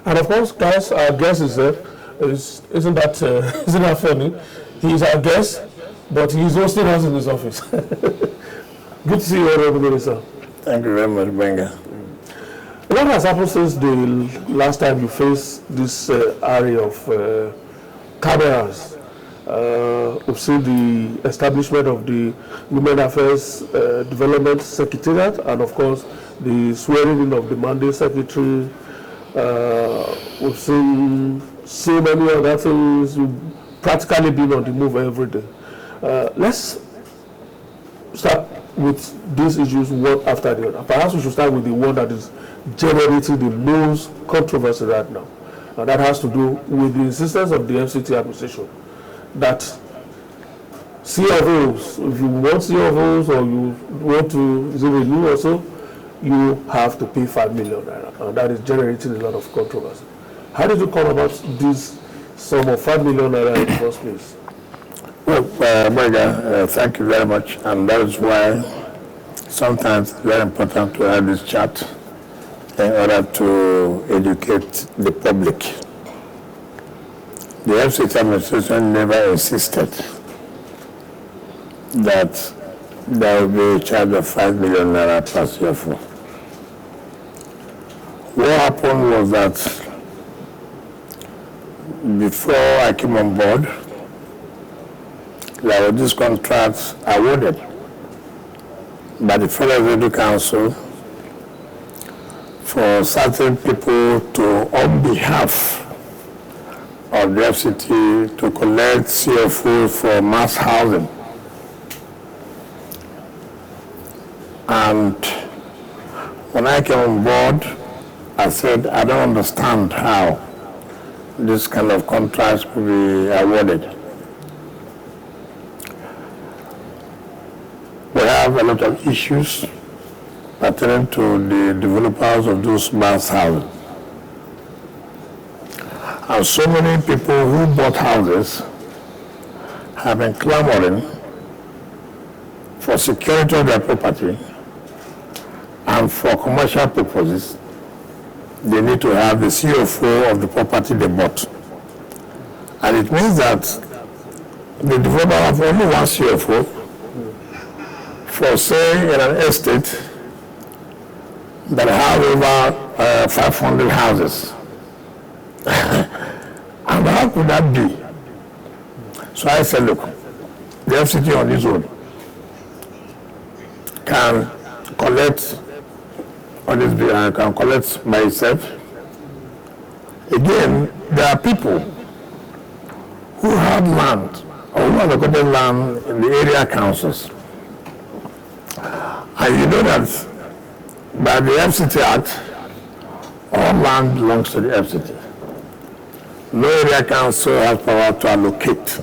And of course, guys, our guest isn't that isn't that funny? He's our guest, but he's hosting us in his office. Good to see you, Honorable Minister. Thank you very much, Benga. What has happened since the last time you faced this area of cameras? We've seen the establishment of the Women Affairs Development Secretariat, and of course, the swearing in of the Monday Secretary. We've seen so many other things. We've practically been on the move every day. Let's start with these issues one after the other. Perhaps we should start with the one that is generating the most controversy right now. And that has to do with the insistence of the FCT administration that CFOs, if you want CFOs or you want to renew also, you have to pay 5 million naira. And that is generating a lot of controversy. How did you come about this sum of 5 million naira in the first place? Well, Brother, thank you very much. And that is why sometimes it's very important to have this chat in order to educate the public. The FCT administration never insisted that there will be a charge of 5 million naira per CFO. What happened was that before I came on board, there were these contracts awarded by the FCT Council for certain people to, on behalf of the FCT, to collect CFOs for mass housing. And when I came on board, I said, I don't understand how this kind of contracts could be awarded. We have a lot of issues pertaining to the developers of those mass houses. And so many people who bought houses have been clamoring for security of their property, and for commercial purposes, they need to have the CFO of the property they bought. And it means that the developer have only one CFO for, say, in an estate that have over 500 houses. And how could that be? So I said, look, the FCT on its own can collect on this bill, can collect by itself. Again, there are people who have land or who have allocated land in the area councils. And you know that by the FCT Act, all land belongs to the FCT. No area council has power to allocate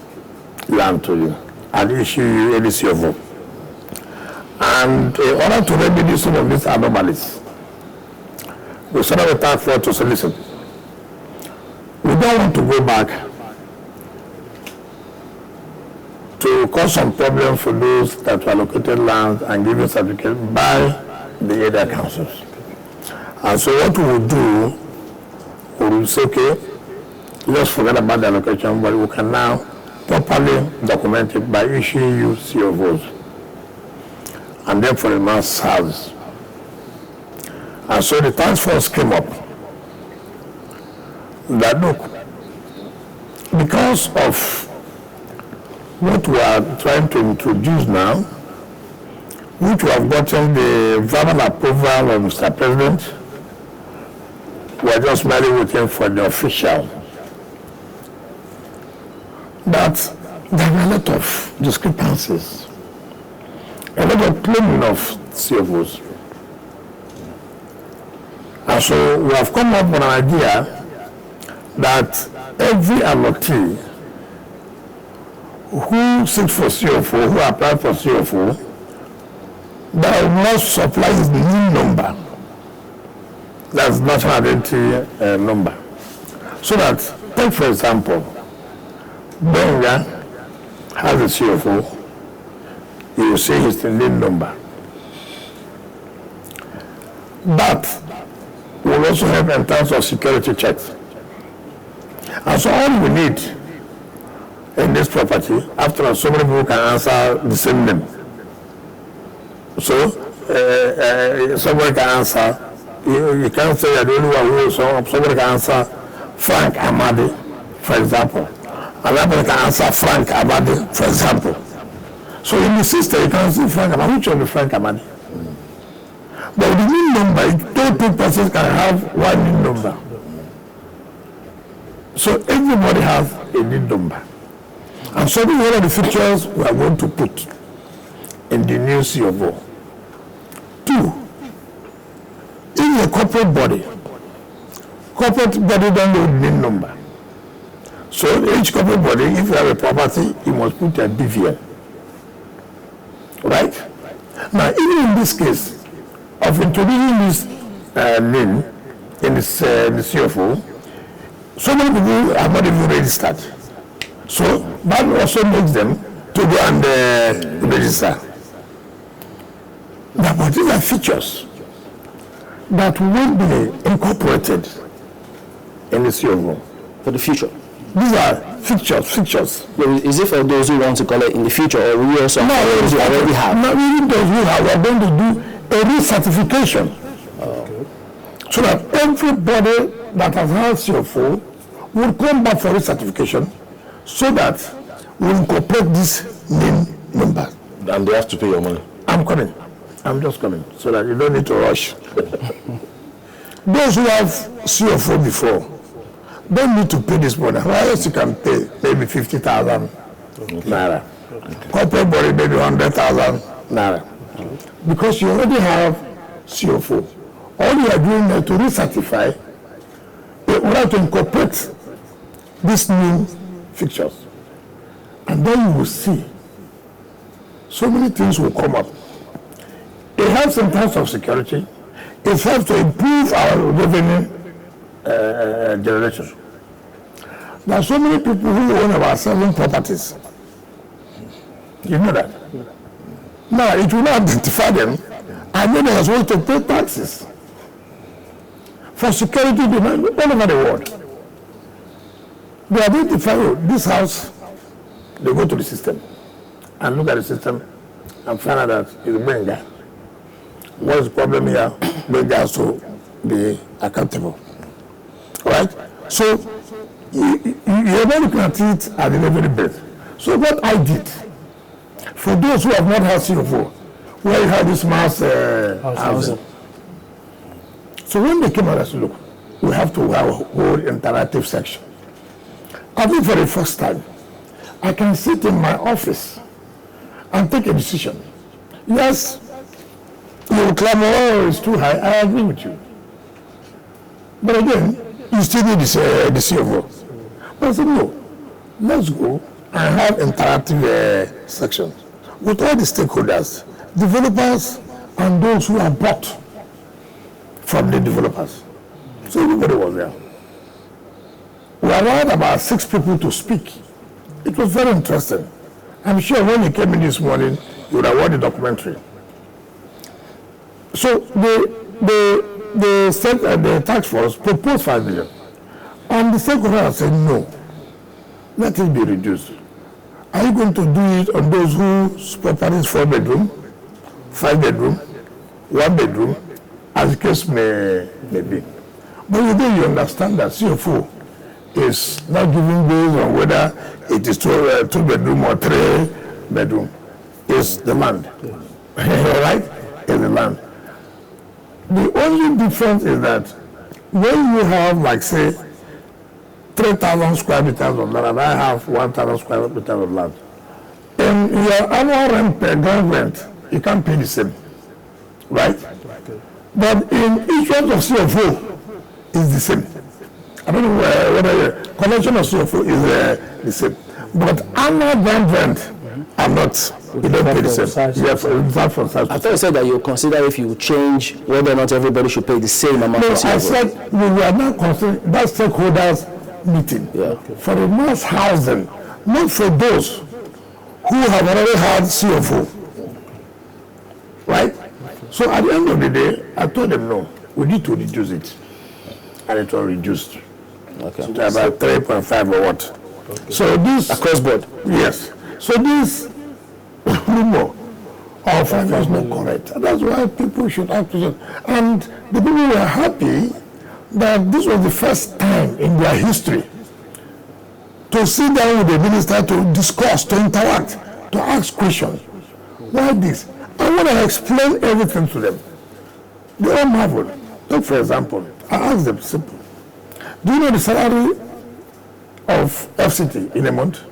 land to you and issue you any CFO. And in order to remedy some of these anomalies, we set up a task force to solicit. We don't want to go back to cause some problems for those that were allocated land and given certificate by the area councils. And so what we will do, we will say, okay, let's forget about the allocation, but we can now properly document it by issuing you CFOs. And then for the mass houses. And so the task force came up that, look, because of what we are trying to introduce now, which we have gotten the verbal approval of Mr. President, we are just merely waiting for the official. But there are a lot of discrepancies, a lot of claiming of CFOs. And so we have come up with an idea that every allottee who seeks for CFO, who applies for CFO, that must supply his NIN number, that's national identity number. So that, take for example, Benga has a CFO, you will see his NIN number. But will also help in terms of security checks. And so all we need in this property, after all, so many people can answer the same name. So somebody can answer, you can't say that the only one who, somebody can answer Frank Amadi, for example. Another person can answer Frank Amadi, for example. So in the system, you can see Frank Amadi. Which one is Frank Amadi? But the new number, two persons can have one new number. So everybody has a new number. And so these are one of the features we are going to put in the new CFO. 2, in a corporate body don't know the NIN number. So each corporate body, if you have a property, you must put a BVN. Right? Now, even in this case of introducing this NIN in the CFO, so many people have not even registered. So that also makes them to go and register. Now, but these are features that will be incorporated in the CFO. For the future? These are features. Is it for those who want to collect in the future, or will you also have those who already have? Not even those who have. We are going to do a recertification. So that everybody that has had CFO will come back for recertification, so that we incorporate this NIN number. And they have to pay your money. I'm just coming, so that you don't need to rush. Those who have CFO before don't need to pay this money. Else you can pay maybe 50,000 naira. Corporate body maybe 100,000 naira. Because you already have CFO. All you are doing now to recertify, in order to incorporate these new fixtures. And then you will see so many things will come up. It helps in terms of security. It helps to improve our revenue generation. There are so many people who own about 7 properties. You know that? Now, it will not identify them, and then there's way to pay taxes for security demand all over the world. They identify this house, they go to the system and look at the system and find out that it's Benga. What's the problem here? Benga has to be accountable. Right? So you're not looking at it at the level of base. So what I did, for those who have not had CFO, where you have this mass housing. So when they came out, I said, look, we have to have a whole interactive section. I think for the first time, I can sit in my office and take a decision. Yes, you will claim, oh, it's too high. I agree with you. But again, you still need the CFO. But I said, no, let's go and have interactive sections with all the stakeholders, developers, and those who are bought from the developers. So everybody was there. We allowed about 6 people to speak. It was very interesting. I'm sure when you came in this morning, you would have watched the documentary. So the task force proposed 5 million. And the stakeholders said, no, let it be reduced. Are you going to do it on those whose property is 4 bedroom, 5 bedroom, 1 bedroom, as the case may be? But you understand that CFO is not giving based on whether it is 2 bedroom or 3 bedroom. It's the land. Right? It's the land. The only difference is that when you have, like, say, 3,000 square meters of land, and I have 1,000 square meters of land, in your annual rent per ground rent, you can't pay the same. Right? But in each one of CFO is the same. I don't know whether the connection of CFO is the same. But annual ground rent are not. You don't pay the same. Yes, that from size. I thought you said that you consider if you change whether or not everybody should pay the same amount of CFO. I said we are not considering that stakeholders meeting for the mass housing, not for those who have already had CFO. Right? So at the end of the day, I told them, no, we need to reduce it. and it was reduced Okay. to about 3.5 or what. Okay. So this Across board. yes. So this rumor of is not correct. And that's why people should act. And the people were happy that this was the first time in their history to sit down with the minister to discuss, to interact, to ask questions. Why this? And when I explained everything to them, they all marveled. Take for example, I asked them simple. Do you know the salary of FCT in a month?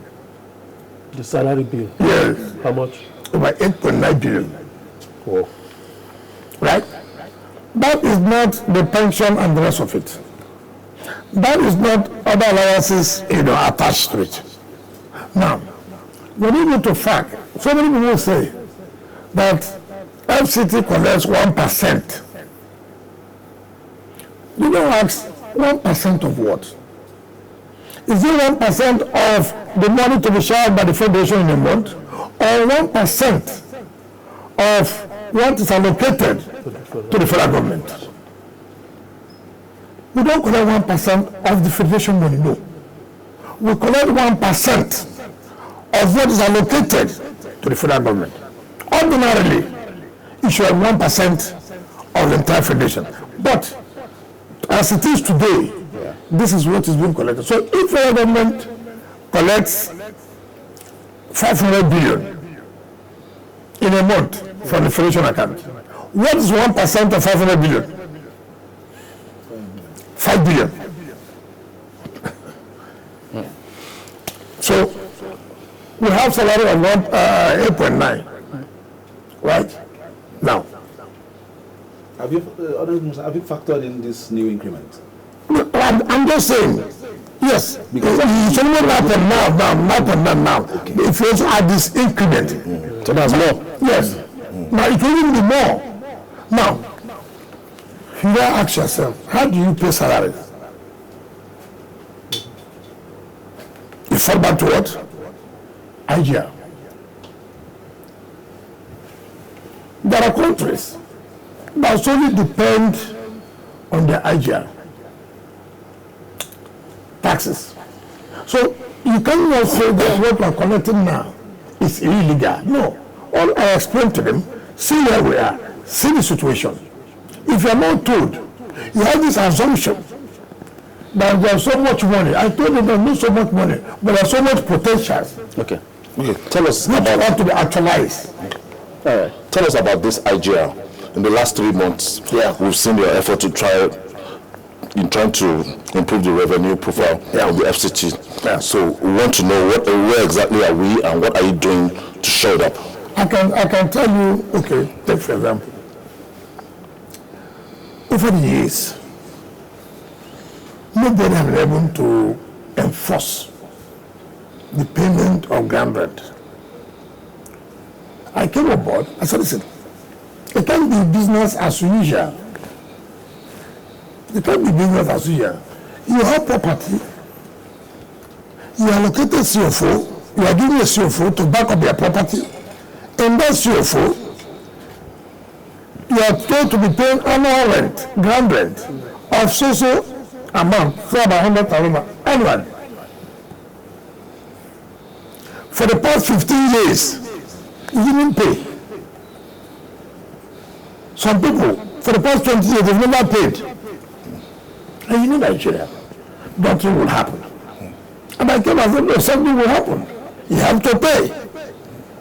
The salary bill, Yes, how much? about 8.9 billion. Oh. Right? That is not the pension and the rest of it. That is not other allowances, attached to it. Now, when you go to fact, so many people say that FCT collects 1%. You don't ask 1% of what? Is it 1% of the money to be shared by the federation in a month, or 1% of what is allocated to the federal government? We don't collect 1% of the federation money, no. We collect 1% of what is allocated to the federal government. Ordinarily, it should have 1% of the entire federation. But as it is today, this is what is being collected. So if the government collects 500 billion in a month from the federation account, what is 1% of 500 billion? 5 billion. So we have salary of 8.9, right? Now, Have you factored in this new increment? I'm just saying, yes, because it should not happen now. Okay. If you also add this increment, So that's more. yes. Now it will even be more. Now, you gotta ask yourself, how do you pay salaries? You fall back to what? IGR. There are countries that solely depend on the IGR taxes. So you cannot say that what we are collecting now is illegal. No. All I explained to them, see where we are, see the situation. If you are not told, you have this assumption that there's so much money. I told them there's not so much money, but there's so much potential Okay. Tell us which about have to be actualized. All right. Tell us about this IGR. In the last 3 months, we've seen your effort to trying to improve the revenue profile of the FCT. Yeah. So we want to know where exactly are we and what are you doing to show it up? I can tell you, okay, take for example, over the years, nobody has been able to enforce the payment of ground rent. I came aboard, I said, listen, it can't be business as usual. It can't be business as usual. You have property, you allocated CFO, you are giving a CFO to back up your property. In that CFO, you are told to be paying annual rent, ground rent, of so amount, say about 100,000 annually. For the past 15 years, you didn't pay. Some people, for the past 20 years, they've never paid. And you know Nigeria, nothing will happen. And I came and said, no, something will happen. You have to pay.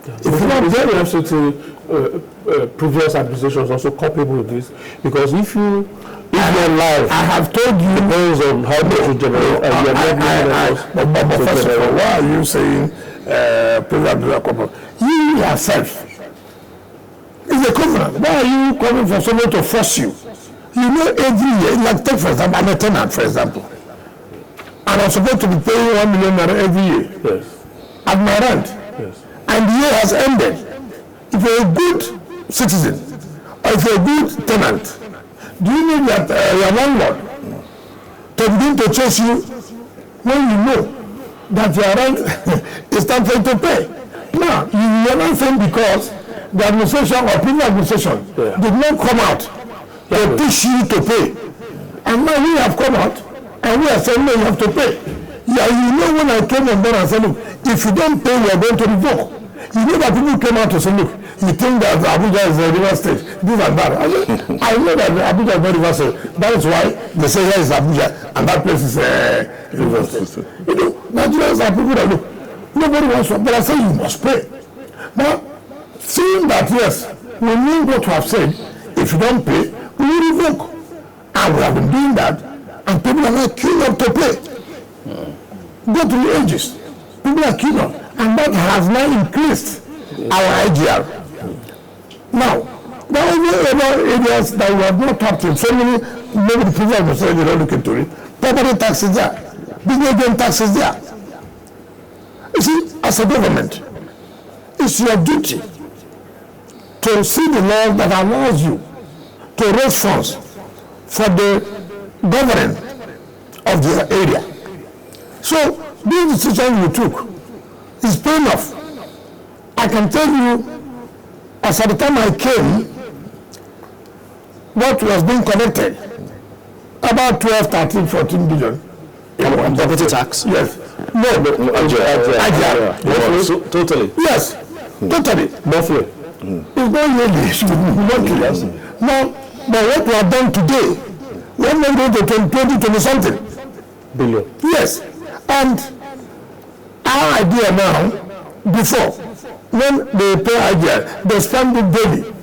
If you don't pay the FCT, previous administrations also culpable with this, because if your life, I have told you, depends on how much you generate, and you are not but first of all, why are you saying President? You yourself is a covenant. Why are you coming for someone to force you? You know, every year, like take for example, I'm a tenant, for example, and I'm supposed to be paying 1 million naira every year at my rent, and the year has ended. If you're a good citizen, or if you're a good tenant, do you need that your landlord to begin to chase you when you know that your rent is time for you to pay? Now, you are not saying because the administration or previous administration did not come out to push you to pay. And now we have come out and we are saying, no, you have to pay. Yeah, you know when I came on board and said, look, if you don't pay, we are going to revoke. You know that people came out to say, look, you think that Abuja is a river state, this and that. I know that Abuja is not river state. That is why they say here is Abuja and that place is a river state. You know, Nigerians are people that look, nobody wants to, but I say you must pay. Now, seeing that, yes, we mean what we have said, if you don't pay, we will revoke. And we have been doing that, and people are not queuing up to pay. Go to the ages. People are queuing up. And that has now increased our IGR. Now, there are other areas that we have not tapped in. So many, maybe the people have said they don't look into it. Property tax is there. Business gain tax is there. You see, as a government, it's your duty to see the law that allows you to raise funds for the governing of the area. So, this decision you took is paying off. I can tell you, as at the time I came, what was being collected, about 12, 13, 14 billion. Property tax? Yes. No, Monthly? So, totally. Yes, totally. Monthly. It's not yearly, it should be monthly. Now, but what we have done today, we are not going to 20 something billion. Yes, and our idea now, before, when they pay idea, they spend it daily.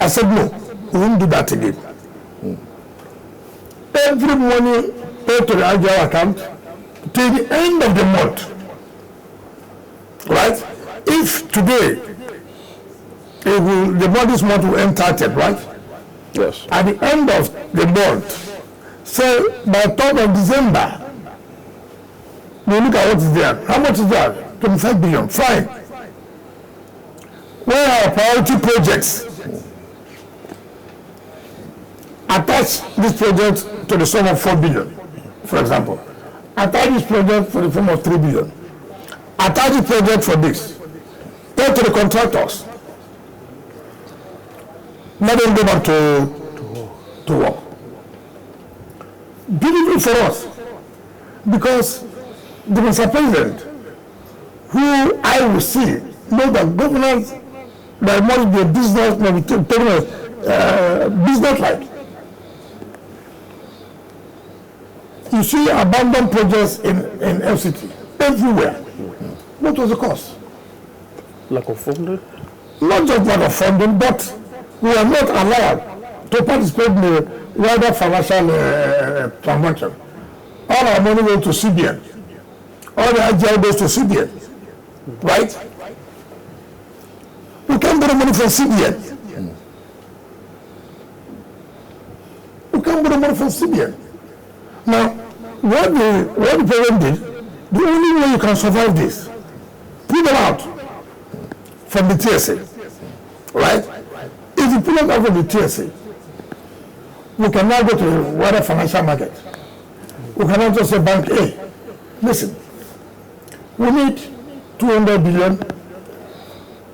I said, no, we won't do that again. Every money paid to the IGR account till the end of the month. Right? If today, the money this month will end 30th, right? Yes. At the end of the month, so by 3rd of December, we look at what is there. How much is that? 25 billion. Fine. Where are our priority projects? Attach this project to the sum of 4 billion, for example. Attach this project for the sum of 3 billion. Attach this project for this. Pay to the contractors. Let them go back to work. Beautiful for us, because the Mr. President, who I will see, know that governance, there must be a business, business-like. You see abandoned projects in FCT, everywhere. What was the cost? Lack of funding? Not just lack of funding, but we are not allowed to participate in the wider financial transaction. All our money goes to CBN. All the IGR goes to CBN. Right? We can't borrow money from CBN. We can't borrow money from CBN. Now, what the president did, the only way you can survive this, pull them out from the TSA. Right? If you pull them out from the TSA, we can now go to the wider financial market. We cannot just say bank A. Listen, we need 200 billion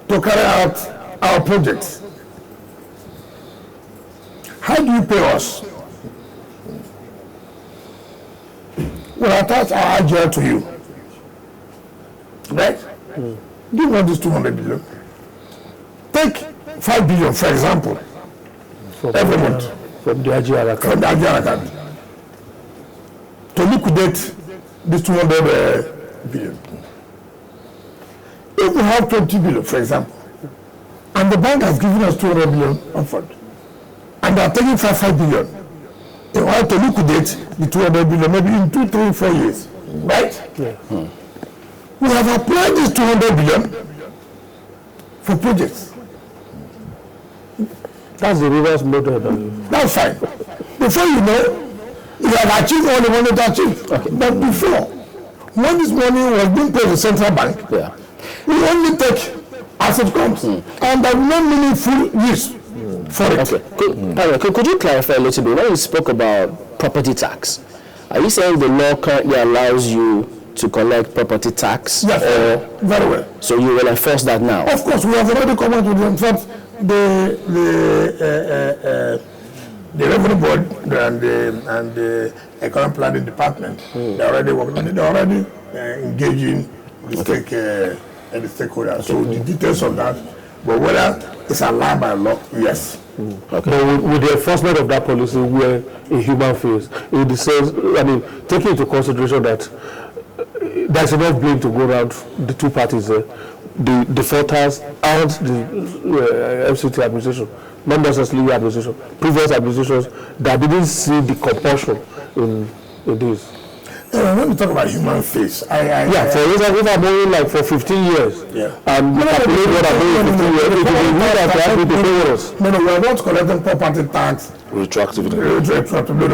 to carry out our projects. How do you pay us? We'll attach our IGR to you. Right? Do you want this 200 billion? Take 5 billion, for example, every month. From the IGR account. From the IGR account. To liquidate this 200 billion. If we have 20 billion, for example, and the bank has given us 200 billion upfront, and they are taking 5 billion, in order to liquidate the 200 billion, maybe in 2, 3, 4 years, right? Yeah. We have applied this 200 billion for projects. That's the reverse model. That's fine. Before you know, you have achieved all you wanted to achieve. Okay. But before, when this money was being paid to the central bank, Yeah. we only take as it comes. And there is no meaningful use for it. Okay. Could you clarify a little bit? When you spoke about property tax, are you saying the law currently allows you to collect property tax? Yes, Or, very well. so you will enforce that now? Of course, we have already come out with them. In fact, The Revenue Board and the Economic Planning Department, they're already working on it. They're already engaging the stakeholders. So the details of that, but whether it's allowed by law, yes. But with the enforcement of that policy, we're a human face. In the sense, I mean, taking into consideration that there's enough blame to go around the two parties there, the defaulters and the FCT administration, not necessarily the administration, previous administrations that didn't see the compulsion in this. When we talk about human face, for instance, if I'm owing like for 15 years, and calculate what I'm owing 15 years, it will be good that I have to pay us. No, we're not collecting property tax. Retroactively.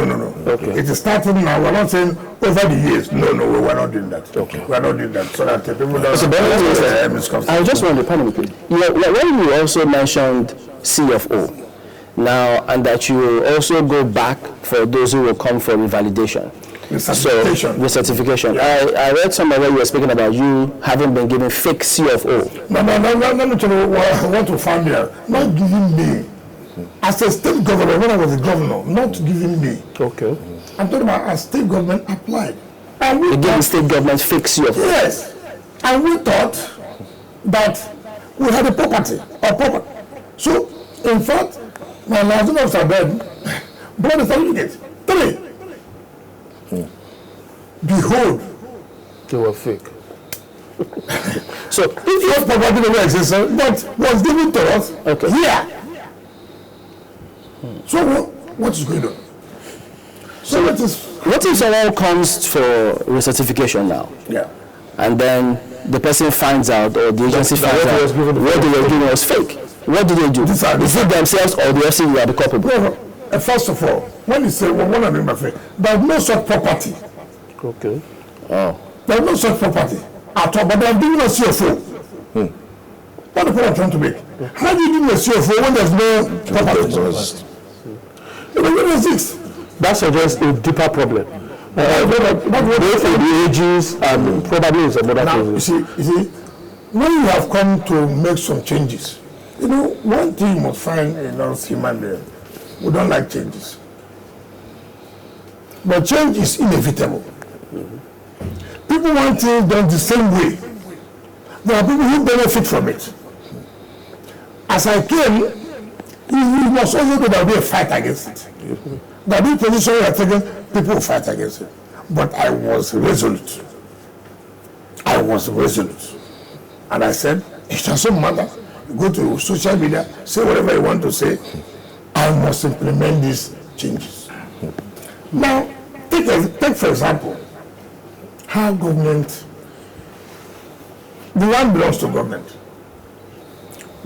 No. Okay. It is starting now. We're not saying over the years. No, we're not doing that. Okay. We're not doing that. So that people don't misconception. I just want to pardon me, please. When you also mentioned CFO now, and that you will also go back for those who will come for revalidation. The certification. Yeah. I read somewhere where you were speaking about you having been given fake CFO. No, let me tell you what I want to find here. Not giving me. As a state governor, when I was a governor, not giving me. Okay. I'm talking about a state government applied. And we gave the state government fake CFO. Yes. And we thought that we had a property. So, in fact, my liaison officer then brought the certificate. 3. Behold, they were fake. So if your property never existed, but was given to us, here. So what is going on? So what if someone comes for recertification now? Yeah. And then the person finds out, or the agency finds out what they were given was fake. What do they do? Is it themselves or the FCT are the culpable? No. First of all, when you say, well, one of them, there's no such property. Okay. Oh. There's no such property at all, but they're giving a CFO. What the point I'm trying to make? How do you give a CFO when there's no property? That suggests a deeper problem. Both for the ages and probably in some other cases. You see, when you have come to make some changes, one thing you must find in us human beings, we don't like changes. But change is inevitable. People want things done the same way. There are people who benefit from it. As I came, you must also know there will be a fight against it. There will be position you are taking, people will fight against it. But I was resolute. And I said, it doesn't matter. Go to social media, say whatever you want to say. I must implement these changes. Now, take for example, how government, the land belongs to government.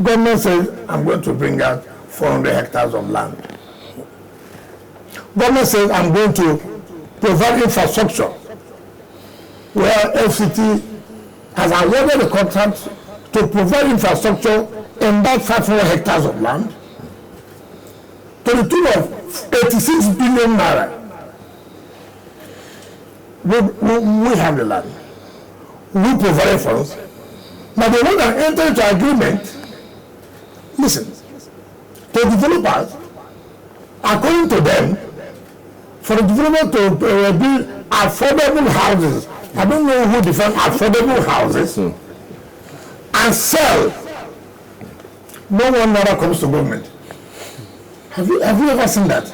Government says, I'm going to bring out 400 hectares of land. Government says, I'm going to provide infrastructure where FCT has awarded the contract to provide infrastructure in that 500 hectares of land to the tune of 86 billion naira. We have the land. We provide for us. Now they want to enter into agreement. Listen, to developers, according to them, for the developer to build affordable houses, I don't know who defines affordable houses, and sell. No one never comes to government. Have you ever seen that?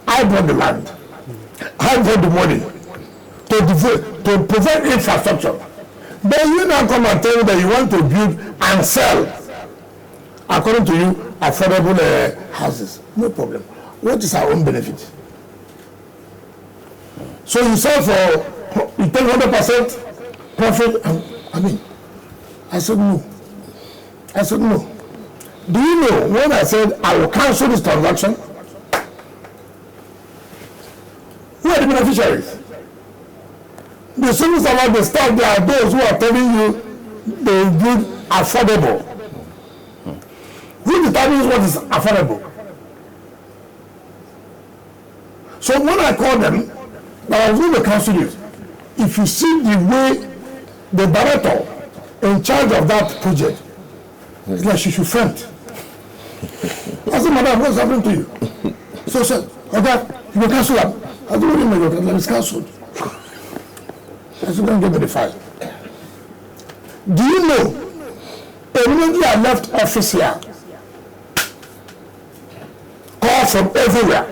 I bought the land. I bought the money to provide infrastructure. Then you now come and tell me that you want to build and sell, according to you, affordable houses. No problem. What is our own benefit? So you sell for, you take 100% profit. I said no. Do you know when I said I will cancel this transaction? Who are the beneficiaries? The civil servant, the staff, there are those who are telling you they build affordable. Who determines what is affordable? So when I called them, I was going to cancel it. If you see the way the director in charge of that project, it's like she should faint. I said, madam, what's happening to you? So, okay, you will cancel them. I don't really know that it's cancelled. I said, don't give me the file. Do you know, immediately I left office here, call from everywhere.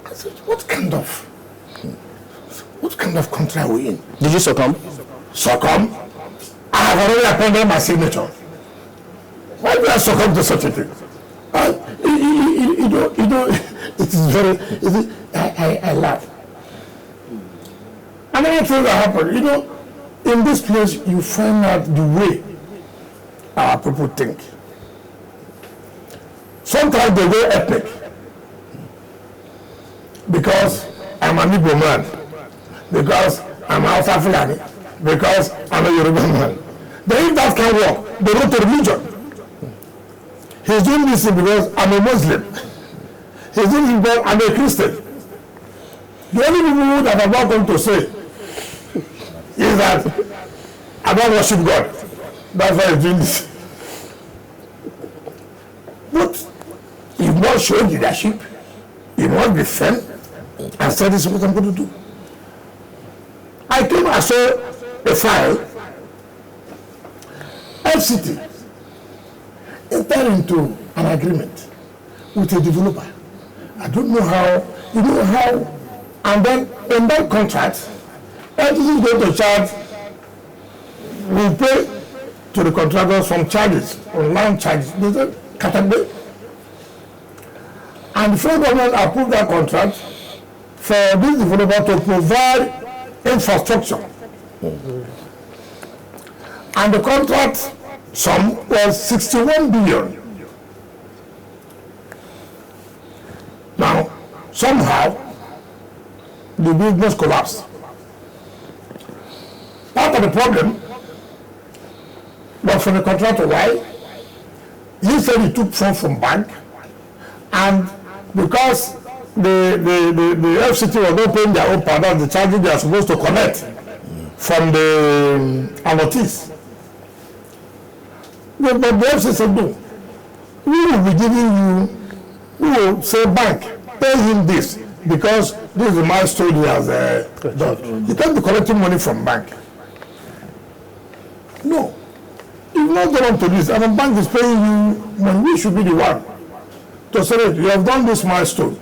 I said, what kind of country are we in? Did you succumb? Succumb? I have already appointed my signature. Why do I succumb to such a thing? You know, it is very, I laugh. Another thing that happened, you know, in this place you find out the way our people think. Sometimes they go ethnic. Because I'm an Igbo man. Because I'm an South African. Because I'm a Yoruba man. Then if that can work, they go to religion. He's doing this because I'm a Muslim. He's doing this because I'm a Christian. The only people that I'm not going to say is that I don't worship God. That's why he's doing this. But you must show leadership. You must be firm and say this is what I'm going to do. I came, I saw a file. FCT entered into an agreement with a developer. I don't know how, you know how, and then in that contract, FCT is going to charge, will pay to the contractors some charges, online charges, there's a category. And the federal government approved that contract for this developer to provide infrastructure. And the contract sum was 61 billion. Now, somehow, the business collapsed. Part of the problem was for the contractor. Why? He said he took funds from bank, and because the FCT was not paying their own part of the charges they are supposed to collect from the allottees. But the FCT said, no, we will be giving you, we will say bank, pay him this, because this is the milestone he has done. You can't be collecting money from bank. No. You've not done up to this, and the bank is paying you money. We should be the one to say that you have done this milestone.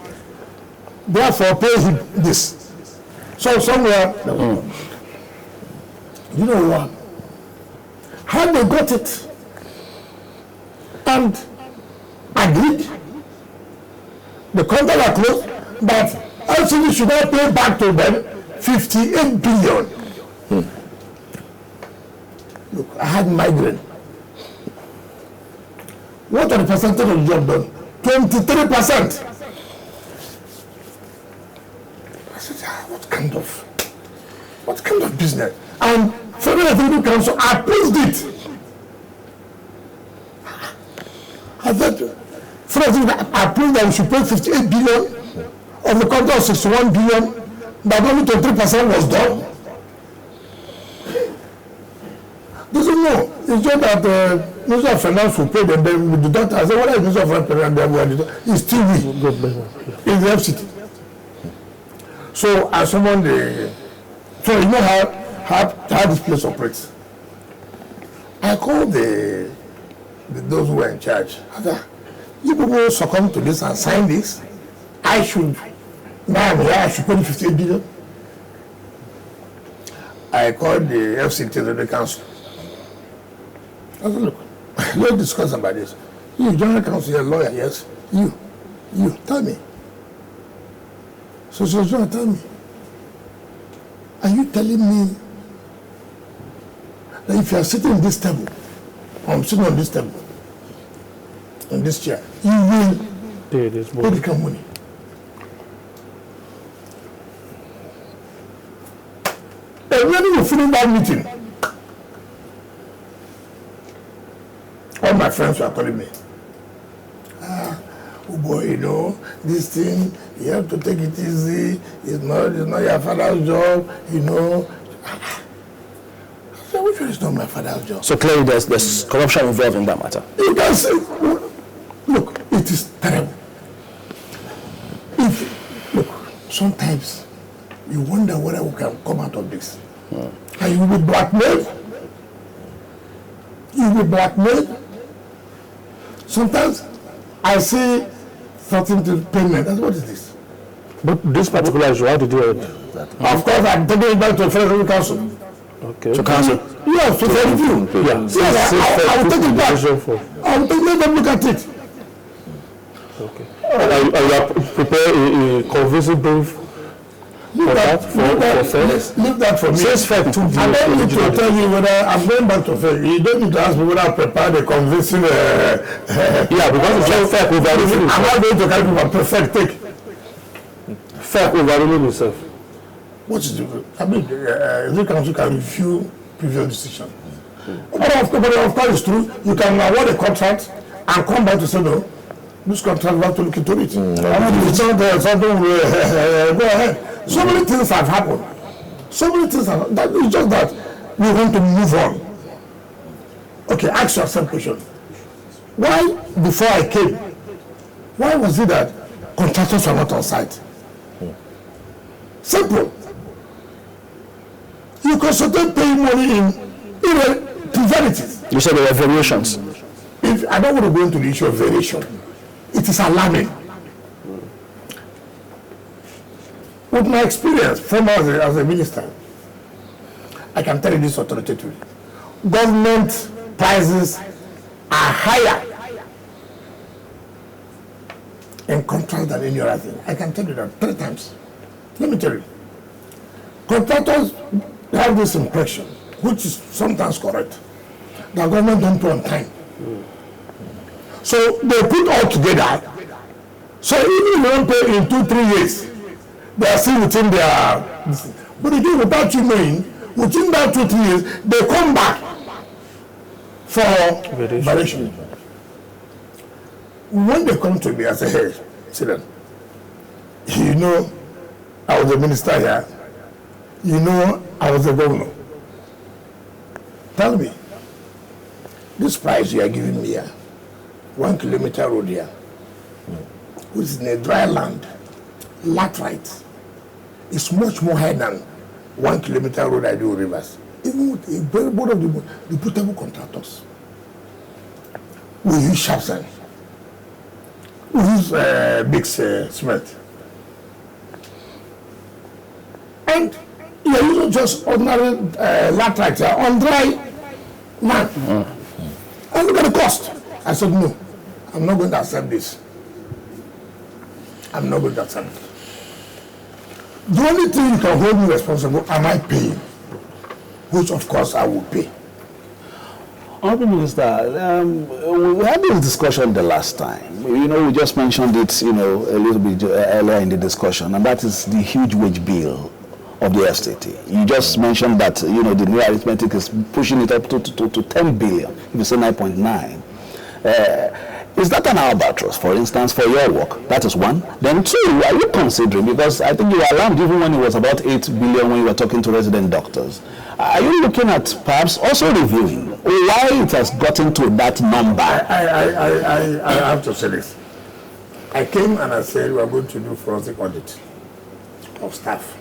Therefore, pay him this. So somewhere, you know what? How they got it and agreed, the contract are closed, but actually should I pay back to them 58 billion. Look, I had migraine. What are the percentage of the job done? 23%. I said, what kind of business? And Federal FCT Council approved it. I thought Federal FCT approved that we should pay 58 billion of the contract of 61 billion, but only 23% was done. Doesn't know. It's just that the Minister of Finance will pay them, then we deduct. I said, what is Minister of Finance? It's still we. It's the FCT. So I summoned the. So you know how this place operates. I called those who were in charge. I said, you people succumb to this and sign this. I should. Now I'm here. I should pay 58 billion. I called the FCT Council. I said, look, let's discuss about this. You, General Counsel, you're a lawyer, yes? You, tell me. So tell me. Are you telling me that if you are sitting in this table, or I'm sitting on this table, on this chair, you will pay the money? And when you finish that meeting, all my friends were calling me. Oh boy, you know, this thing, you have to take it easy. It's not your father's job, you know. I said, which one is not my father's job? So clearly there's corruption involved in that matter. You can say, look, it is terrible. sometimes you wonder whether we can come out of this. And you will be blackmailed. You will be blackmailed. Sometimes I see something to payment. That's what is this? But this particular issue, how did you end? Of course, I'm taking it back to the FCT Council. Okay. To council. Yes, to review. Yeah. Yes, I will take it back. I will take, let them look at it. Okay. And you are prepare a convincing brief for that? Leave that for me. Since Fed took the I don't need to original tell you whether I'm going back to Fed. You don't need to ask me whether I prepared a convincing. Yeah, because it's just Fed overruling. I'm not going to carry my perfect take. Fed overruling himself. What is it? I mean, the council can review previous decision. But of course, it's true. You can award a contract and come back to say no. This contract, we have to look into it. And if it's not there, something will go ahead. So many things have happened. So many things have happened. It's just that we want to move on. Okay, ask yourself a question. Why, before I came, why was it that contractors were not on site? Simple. You consultate paying money in privatities. You said there were variations. If I don't want to go into the issue of variation, it is alarming. With my experience, former as a minister, I can tell you this authoritatively. Government prices are higher in contract than any other thing. I can tell you that 3 times. Let me tell you. Contractors have this impression, which is sometimes correct, that government don't pay on time. So they put all together. So even if they don't pay in 2-3 years, they are still within their. But again, without you knowing, within that 2-3 years, they come back for variation. When they come to me, I say, hey, sit down. You know, I was a minister here. You know, I was a governor. Tell me, this price you are giving me here, 1 kilometer road here, which is in a dry land, laterite, is much more higher than 1 kilometer road I do rivers. Even with both of the reputable contractors. We use sharp sand. We use big cement. And you're using just ordinary laterite here on dry land. And look at the cost. I said, no, I'm not going to accept this. I'm not going to accept it. The only thing you can hold me responsible, am I paying? Which, of course, I will pay. Honorable Minister, we had this discussion the last time. You know, we just mentioned it, you know, a little bit earlier in the discussion, and that is the huge wage bill of the FCT. You just mentioned that, you know, the new arithmetic is pushing it up to 10 billion, if you say 9.9. Is that an albatross, for instance, for your work? That is one. Then 2, are you considering, because I think you were alarmed even when it was about 8 billion when you were talking to resident doctors. Are you looking at perhaps also reviewing why it has gotten to that number? I have to say this. I came and I said we are going to do forensic audit of staff.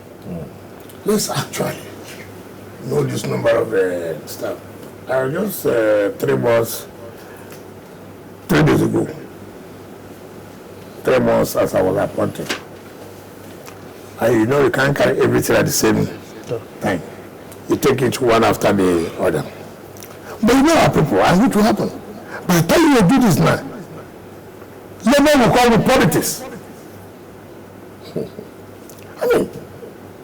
Let's actually know this number of staff. I was just 3 months, 3 days ago. 3 months as I was appointed. And you know you can't carry everything at the same time. You take it one after the other. But you know our people, and it will happen. By the time you do this now, labor will call me politics. I mean,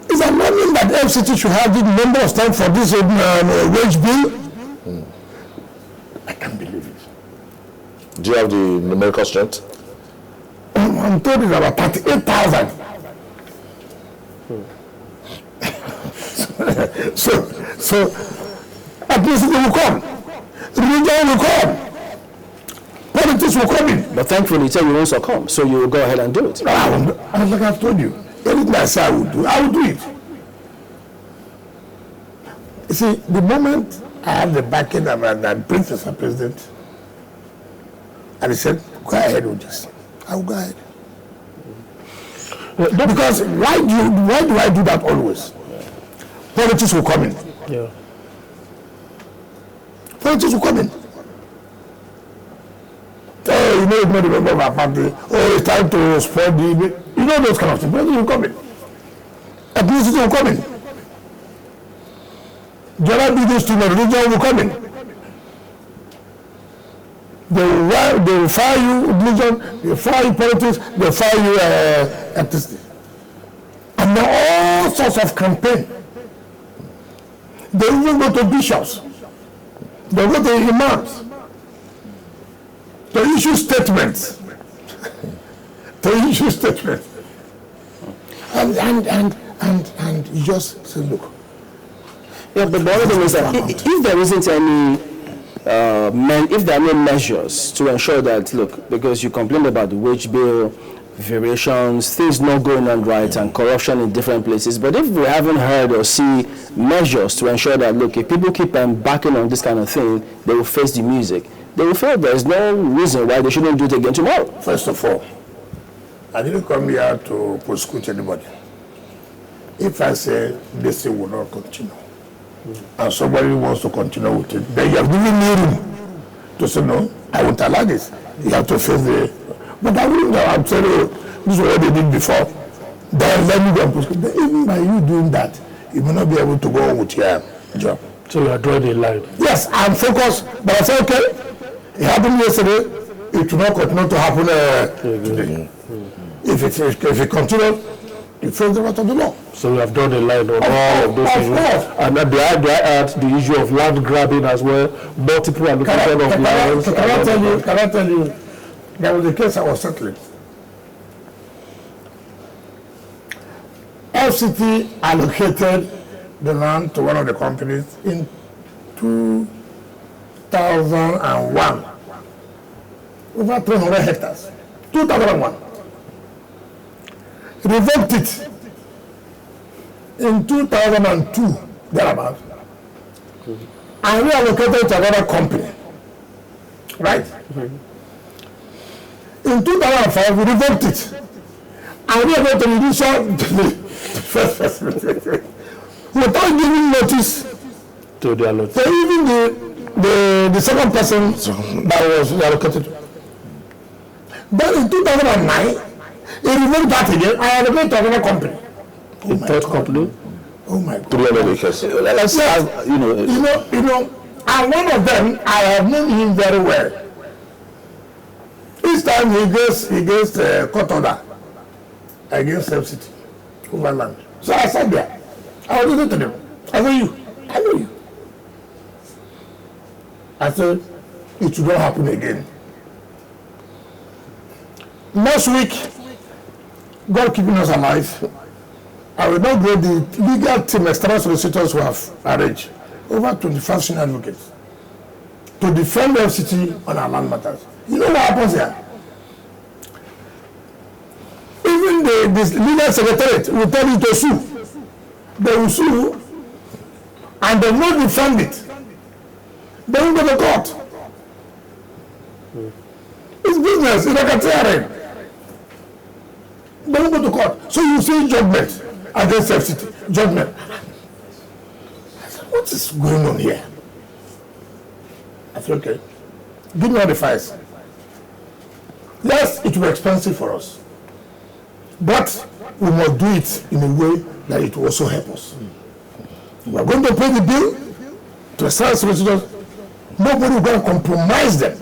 it's alarming that FCT should have the number of time for this wage bill. I can't believe it. Do you have the numerical strength? I'm told it's about 38,000. So at least it will come. Religion will come. Politics will come in. But thankfully, you won't succumb, so you will go ahead and do it. Like I've told you, anything I say I will do it. You see, the moment I have the backing of that Princess and President, and he said, go ahead with this, I will go ahead. Because why do I do that always? Politics will come in. Yeah. Politics will come in. Oh, you know, it's not a member of our party. Oh, it's time to spoil the... You know those kind of things. Politics will come in. Ethnicity will come in. General business to religion will come in. They will fire you religion, they will fire you politics, they will fire you ethnicity. And there are all sorts of campaign. They even go to bishops. They go to imams. To issue statements. And you just say, look. Yeah, but the other thing is that if there isn't any, if there are no measures to ensure that, look, because you complained about the wage bill, variations, things not going on right, and corruption in different places, but if we haven't heard or see measures to ensure that, look, if people keep backing on this kind of thing, they will face the music. They will feel there's no reason why they shouldn't do it again tomorrow. First of all, I didn't come here to prosecute anybody. If I say this thing will not continue, and somebody wants to continue with it, then you have given me room to say, no, I won't allow this. You have to face the... But I wouldn't have, I'm telling you, this is what they did before. Then let me go and prosecute. Even by you doing that, you may not be able to go on with your job. So you are drawing a line. Yes, I'm focused, but I say, okay, it happened yesterday, it will not continue to happen today. If it continues, you face the wrath of the law. So we have drawn a line on all of those things. And they add the issue of land grabbing as well, multiple allocation of lands. Can I tell you, there was a case I was settling. FCT allocated the land to one of the companies in 2001. Over 300 hectares. 2001. Revoked it in 2002, thereabouts, and reallocated to another company. Right? In 2005, we revoked it, and we are going to release the first person without giving notice to the allotment. So even the second person that was allocated. But in 2009, he revoked that again. I allocated to another company. The third company? Oh my God. 300 acres. Let's have, You know, and one of them, I have known him very well. Each time he gets court order against FCT over land. So I sat there. I was listening to them. I said, I know you. I said, it should not happen again. Next week, God keeping us alive, I will not go the legal team, external solicitors who have arranged over 25 senior advocates to defend the FCT on our land matters. You know what happens here? Even the legal secretariat will tell you to sue. They will sue and they will not defend it. They will go to court. It's business, it's like a theory. They will go to court. So you see judgment against FCT. Judgment. I said, what is going on here? I said, okay. Give me all the files. Yes, it will be expensive for us. But we must do it in a way that it will also help us. We are going to pay the bill to external solicitors. Nobody will go and compromise them.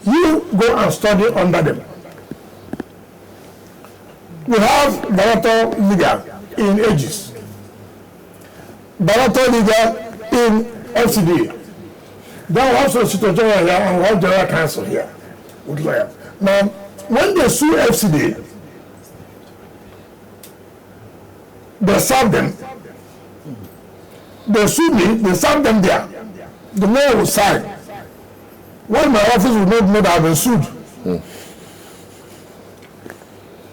You go and study under them. We have Director Legal in Aegis, Director Legal in FCD. Then we have Solicitor General here and we have General Council here with lawyers. Now, when they sue FCD, they serve them. They sue me, they serve them there. The lawyer will sign. When my office will not know that I've been sued.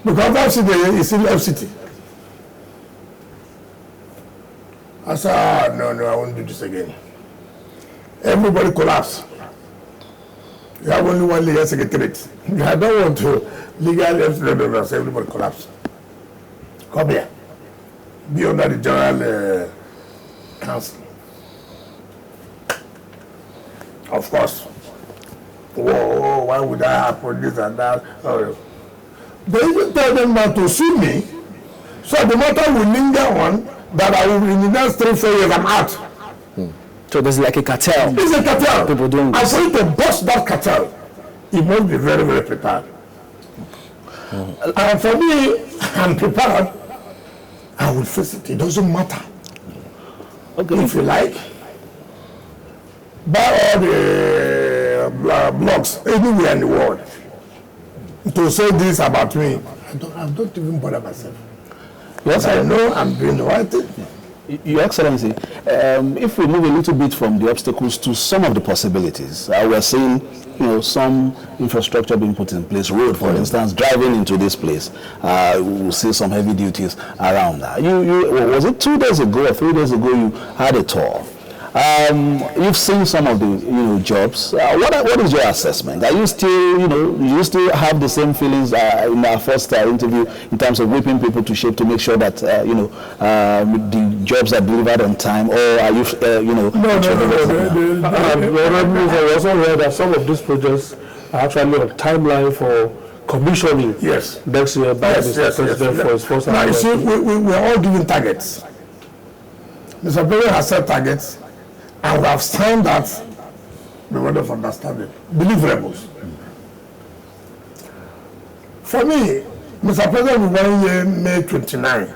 Because FCT is in FCT. I said, no, I won't do this again. Everybody collapsed. You have only one legal secretariat. I don't want to Legal FCT, everybody collapse. Come here. Be under the General Council. Of course. Whoa, why would that happen? This and that. Oh. They even tell them not to sue me. So the matter will linger on that I will, in the next 3-4 years, I'm out. So there's like a cartel. It's a cartel. People doing And this. for you to bust that cartel, it must be very, very prepared. And for me, I'm prepared. I will face it. It doesn't matter. Okay. If you like, buy all the blogs anywhere in the world to say this about me. I don't even bother myself. Yes, I know I'm doing the right thing. Your Excellency, if we move a little bit from the obstacles to some of the possibilities, we're seeing, some infrastructure being put in place. Road, for instance, driving into this place, we'll see some heavy duties around that. Was it 2 days ago or 3 days ago you had a tour? You've seen some of the jobs. What is your assessment? Are you still you still have the same feelings in our first interview in terms of whipping people to shape to make sure that the jobs are delivered on time, or are you No. I also heard that some of these projects are actually on timeline for commissioning. Yes. Next year by Mr. President for his first Now you see, anniversary. we're all given targets. Mr. President has set targets, and we have signed that memorandum of understanding, deliverables. For me, Mr. President will 1 year, May 29.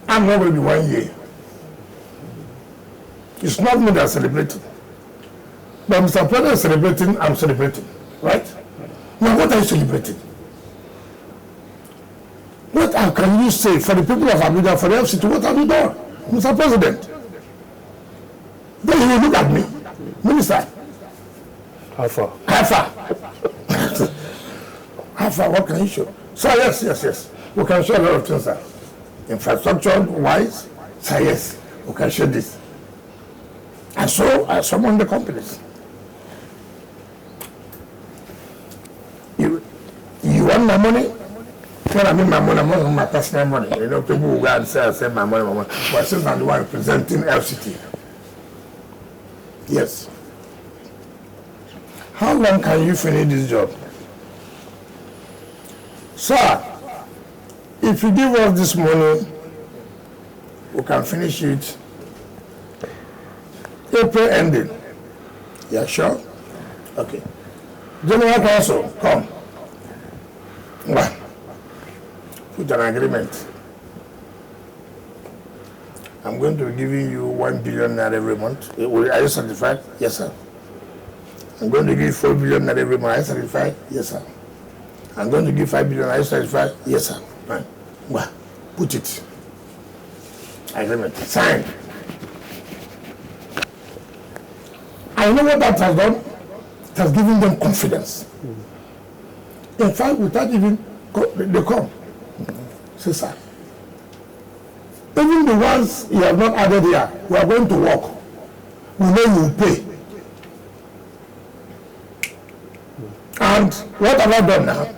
I'm not going to be 1 year. It's not me that's celebrating. But Mr. President is celebrating, I'm celebrating. Right? Now, what are you celebrating? What can you say for the people of Abuja, for the FCT? What have you done, Mr. President? Then he will look at me, Minister. How far? How far? How far? What can you show? So yes. We can show a lot of things, sir. Infrastructure-wise, sir, yes, we can show this. And so I summon the companies. You want my money? When I mean my money, I'm not my personal money. People will go and say, I send my money. But since I'm the one representing FCT. Yes. How long can you finish this job? Sir, if you give us this money, we can finish it April ending. Yeah, sure? Okay. General Council, come. One. Put an agreement. I'm going to be giving you 1 billion naira every month. Are you satisfied? Yes, sir. I'm going to give 4 billion naira every month. Are you satisfied? Yes, sir. I'm going to give 5 billion. Are you satisfied? Yes, sir. Fine. Well, put it. Agreement. Sign. I know what that has done. It has given them confidence. In fact, without even, they come. Say, sir, even the ones you have not added here, we are going to work. We know you will pay. And what have I done now?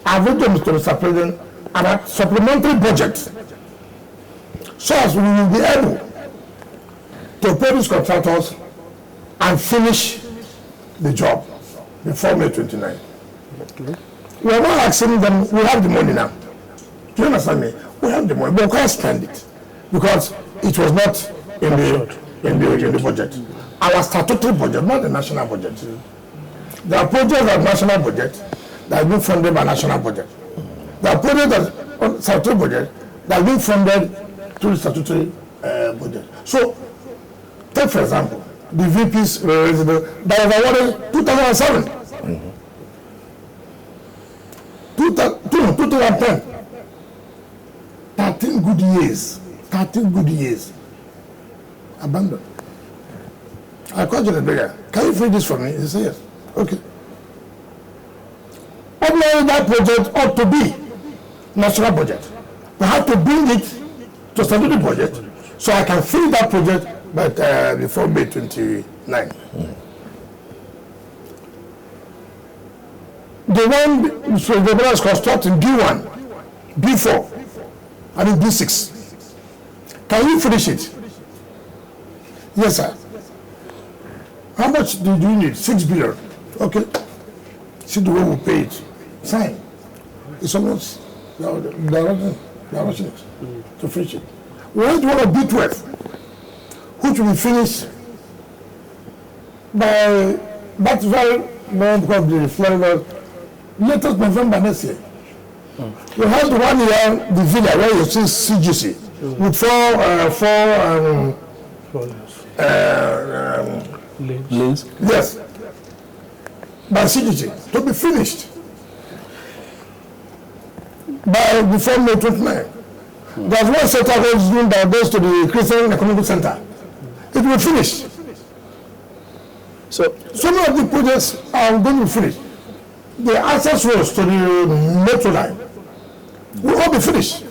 I've written to Mr. President about supplementary budget, so as we will be able to pay these contractors and finish the job before May 29. Okay. We are not asking them, we have the money now. Do you understand me? We have the money, but we can't spend it because it was not in the budget. Our statutory budget, not the national budget. There are projects of national budget that have been funded by national budget. There are projects of statutory budget that have been funded through the statutory budget. So, take for example, the VP's resident that was awarded 2007. 2010. 13 good years. 13 good years. Abandoned. I called you the bigger. Can you free this for me? He said yes. Okay. Ordinarily, that project ought to be national budget. We have to bring it to statutory budget so I can finish that project before May 29. the one so the brother is constructing B1, B4, and then B6. Can you finish it? Yes, sir. How much do you need? 6 billion. Okay. See the way we pay it. Sign. It's almost direction to finish it. We want to B12, which will be finished by that very month of the Florida latest November next year. We have the one here, the villa where you see CGC with four lanes. Yes. By CGC to be finished by before May 29. There's one center that goes to the Christian Economic Center. It will finish. So some of the projects are going to be finished. The access roads to the metro line will all be finished.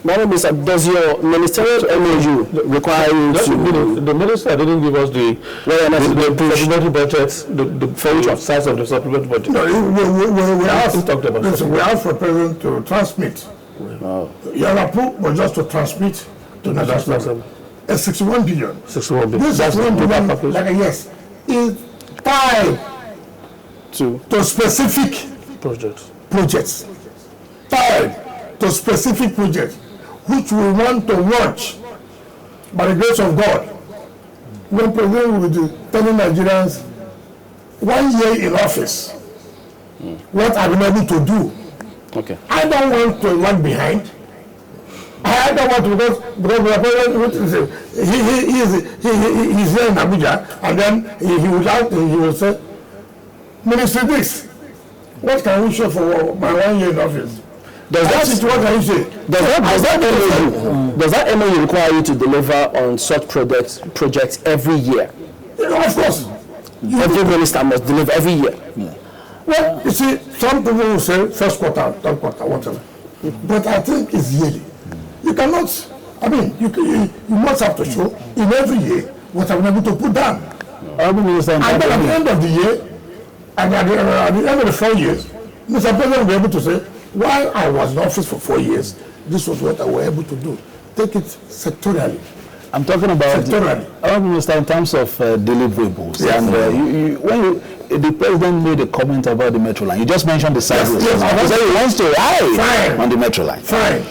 Madam Minister, does your ministerial MOU require you to... The minister didn't give us the supplementary budget, the size of the supplementary budget. No, we asked for the president to transmit. Your approved was just to transmit to National Assembly. 61 billion. 61 billion. This 61 billion, like yes, is tied to specific projects. Tied to specific projects, which we want to watch by the grace of God. When President will be telling Nigerians 1 year in office, what I've been able to do. Okay. I don't want to lag behind. I don't want to because the president he's here in Abuja, and then he will say, Minister this, what can we show for my 1 year in office? Does that MOU require you to deliver on such projects every year? Of course. Every minister must deliver every year. Well, you see, some people will say first quarter, third quarter, whatever. But I think it's yearly. You cannot, I mean, you must have to show in every year what I'm able to put down. And then at the end of the year, and at the end of the 4 years, Mr. President will be able to say, while I was in office for 4 years, this was what I was able to do. Take it sectorially. I'm talking about Minister, in terms of deliverables. Yes. And when the president made a comment about the metro line, you just mentioned the size. Yes, he said he wants to ride on the metro line. Fine.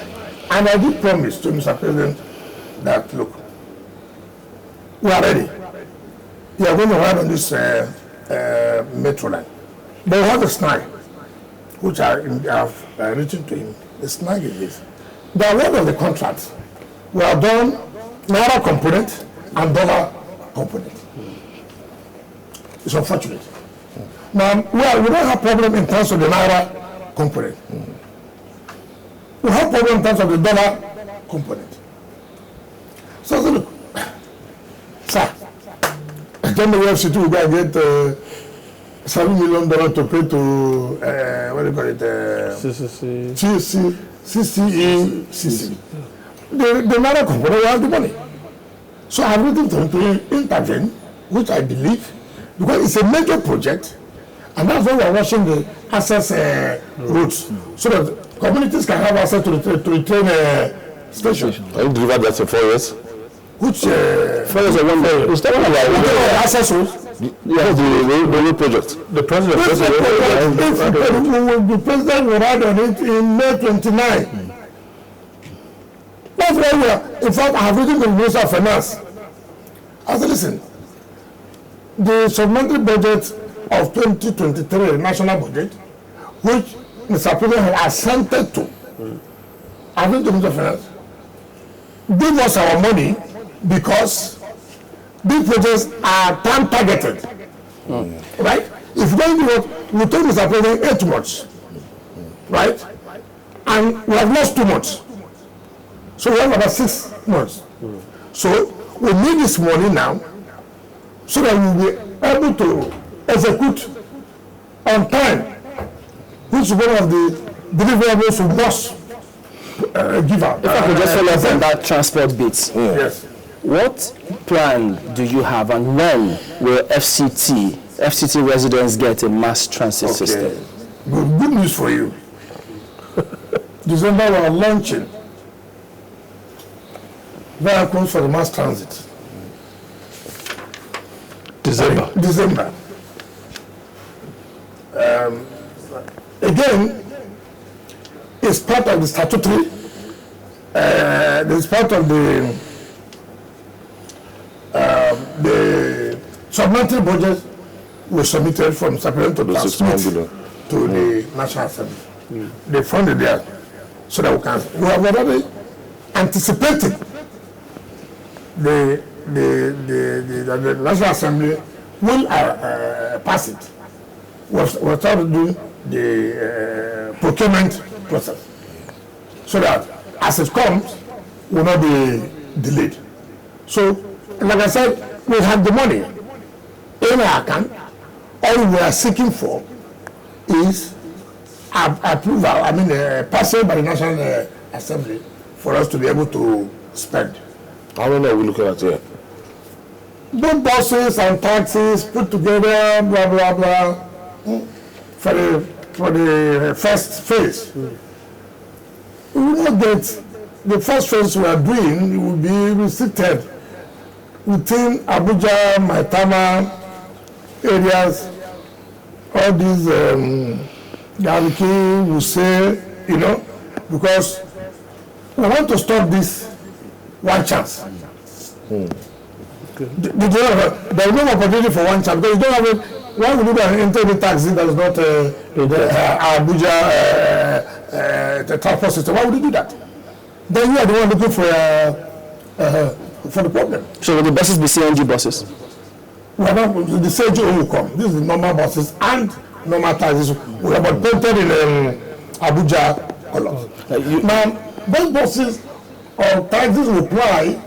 And I did promise to Mr. President that, look, we are ready. We are going to ride on this metro line. But we have a snag, which I have written to him. The snag is this. The award of the contracts were done Naira component and dollar component. It's unfortunate. Now, we don't have problem in terms of the Naira component. We have problem in terms of the dollar component. So, look, sir, I don't know where FCT will go and get $7 million to pay to, what do you call it? CCE. The Naira component will have the money. So I've written to him to intervene, which I believe, because it's a major project, and that's why we're watching the access routes, so that communities can have access to the train station. Have you delivered that in 4 years? Which 4 years or 1 year? It's not about access routes. Yes, the new project. The president will ride on it in May 29. That's why we are. In fact, I have written to the Minister of Finance. I said, listen, the supplementary budget of 2023 national budget, which Mr. President has assented to, I went to the Minister of Finance, give us our money because these projects are time targeted. Right? If you don't do it, we told Mr. President 8 months. Right? And we have lost 2 months. So we have about 6 months. So we need this money now so that we'll be able to execute on time, which is one of the deliverables we must give out. If I could just follow up on that transport bit. Yes. What plan do you have, and when will FCT FCT residents get a mass transit system. Good news for you. December we are launching vehicles for the mass transit. December. Again, it's part of the statutory, it's part of the supplementary budget was submitted from supplementary to the National Assembly. They funded there so that we have already anticipated the National Assembly will pass it. We're starting to do the procurement process so that as it comes, will not be delayed. So, like I said, we have the money in our account. All we are seeking for is approval, passing by the National Assembly for us to be able to spend. How many are we looking at here? Both buses and taxis put together, blah, blah, blah, for the first phase. We will not get the first phase we are doing, will be restricted within Abuja, Maitama areas, all these Gariki, Wuse, because we want to stop this one chance. There is no opportunity for one chance because you don't have it. Why would you enter the taxi that is not Abuja the transport system? Why would you do that? Then you are the one looking for the problem. So will the buses be CNG buses? Well, the CNG will come. This is the normal buses and normal taxis. We have painted in Abuja colors. Now, those buses or taxis will apply.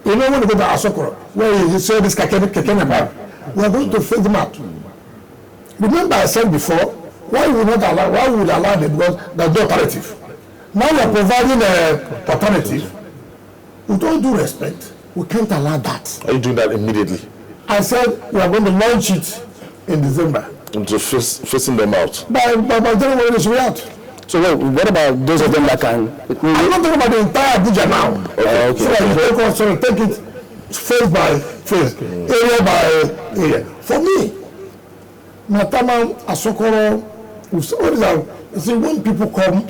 When you go to Asokoro, where you say this Kekenaba, we are going to phase them out. Remember I said before, why would we allow them? Because there's no alternative. Now we are providing an alternative. With all due respect, we can't allow that. Are you doing that immediately? I said we are going to launch it in December. And to facing them out? By January, we should be out. So what about those of them that can? I'm not talking about the entire Abuja now. Okay. So that you take it phase by phase, area by area. For me, Matama, Asokoro, you see, when people come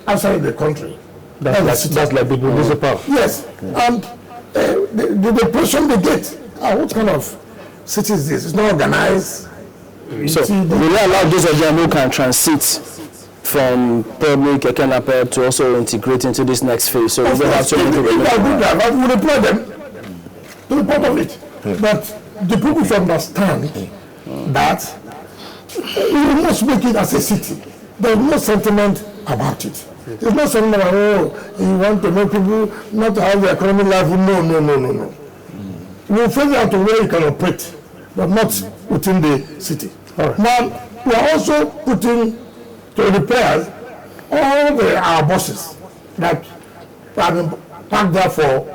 outside the country, that's like the municipal. Yes, and the pressure they get. What kind of city is this? It's not organized. So will they allow those of them who can transit from probably Kekenapa to also integrate into this next phase? So we don't have to we deploy them to the part of it. But the people should understand that we must make it as a city. There is no sentiment about it. There's no sentiment about, you want to make people not to have the economic life. No. We'll figure out a way you can operate, but not within the city. Right. Now, we are also putting to repairs all our buses that have been parked there for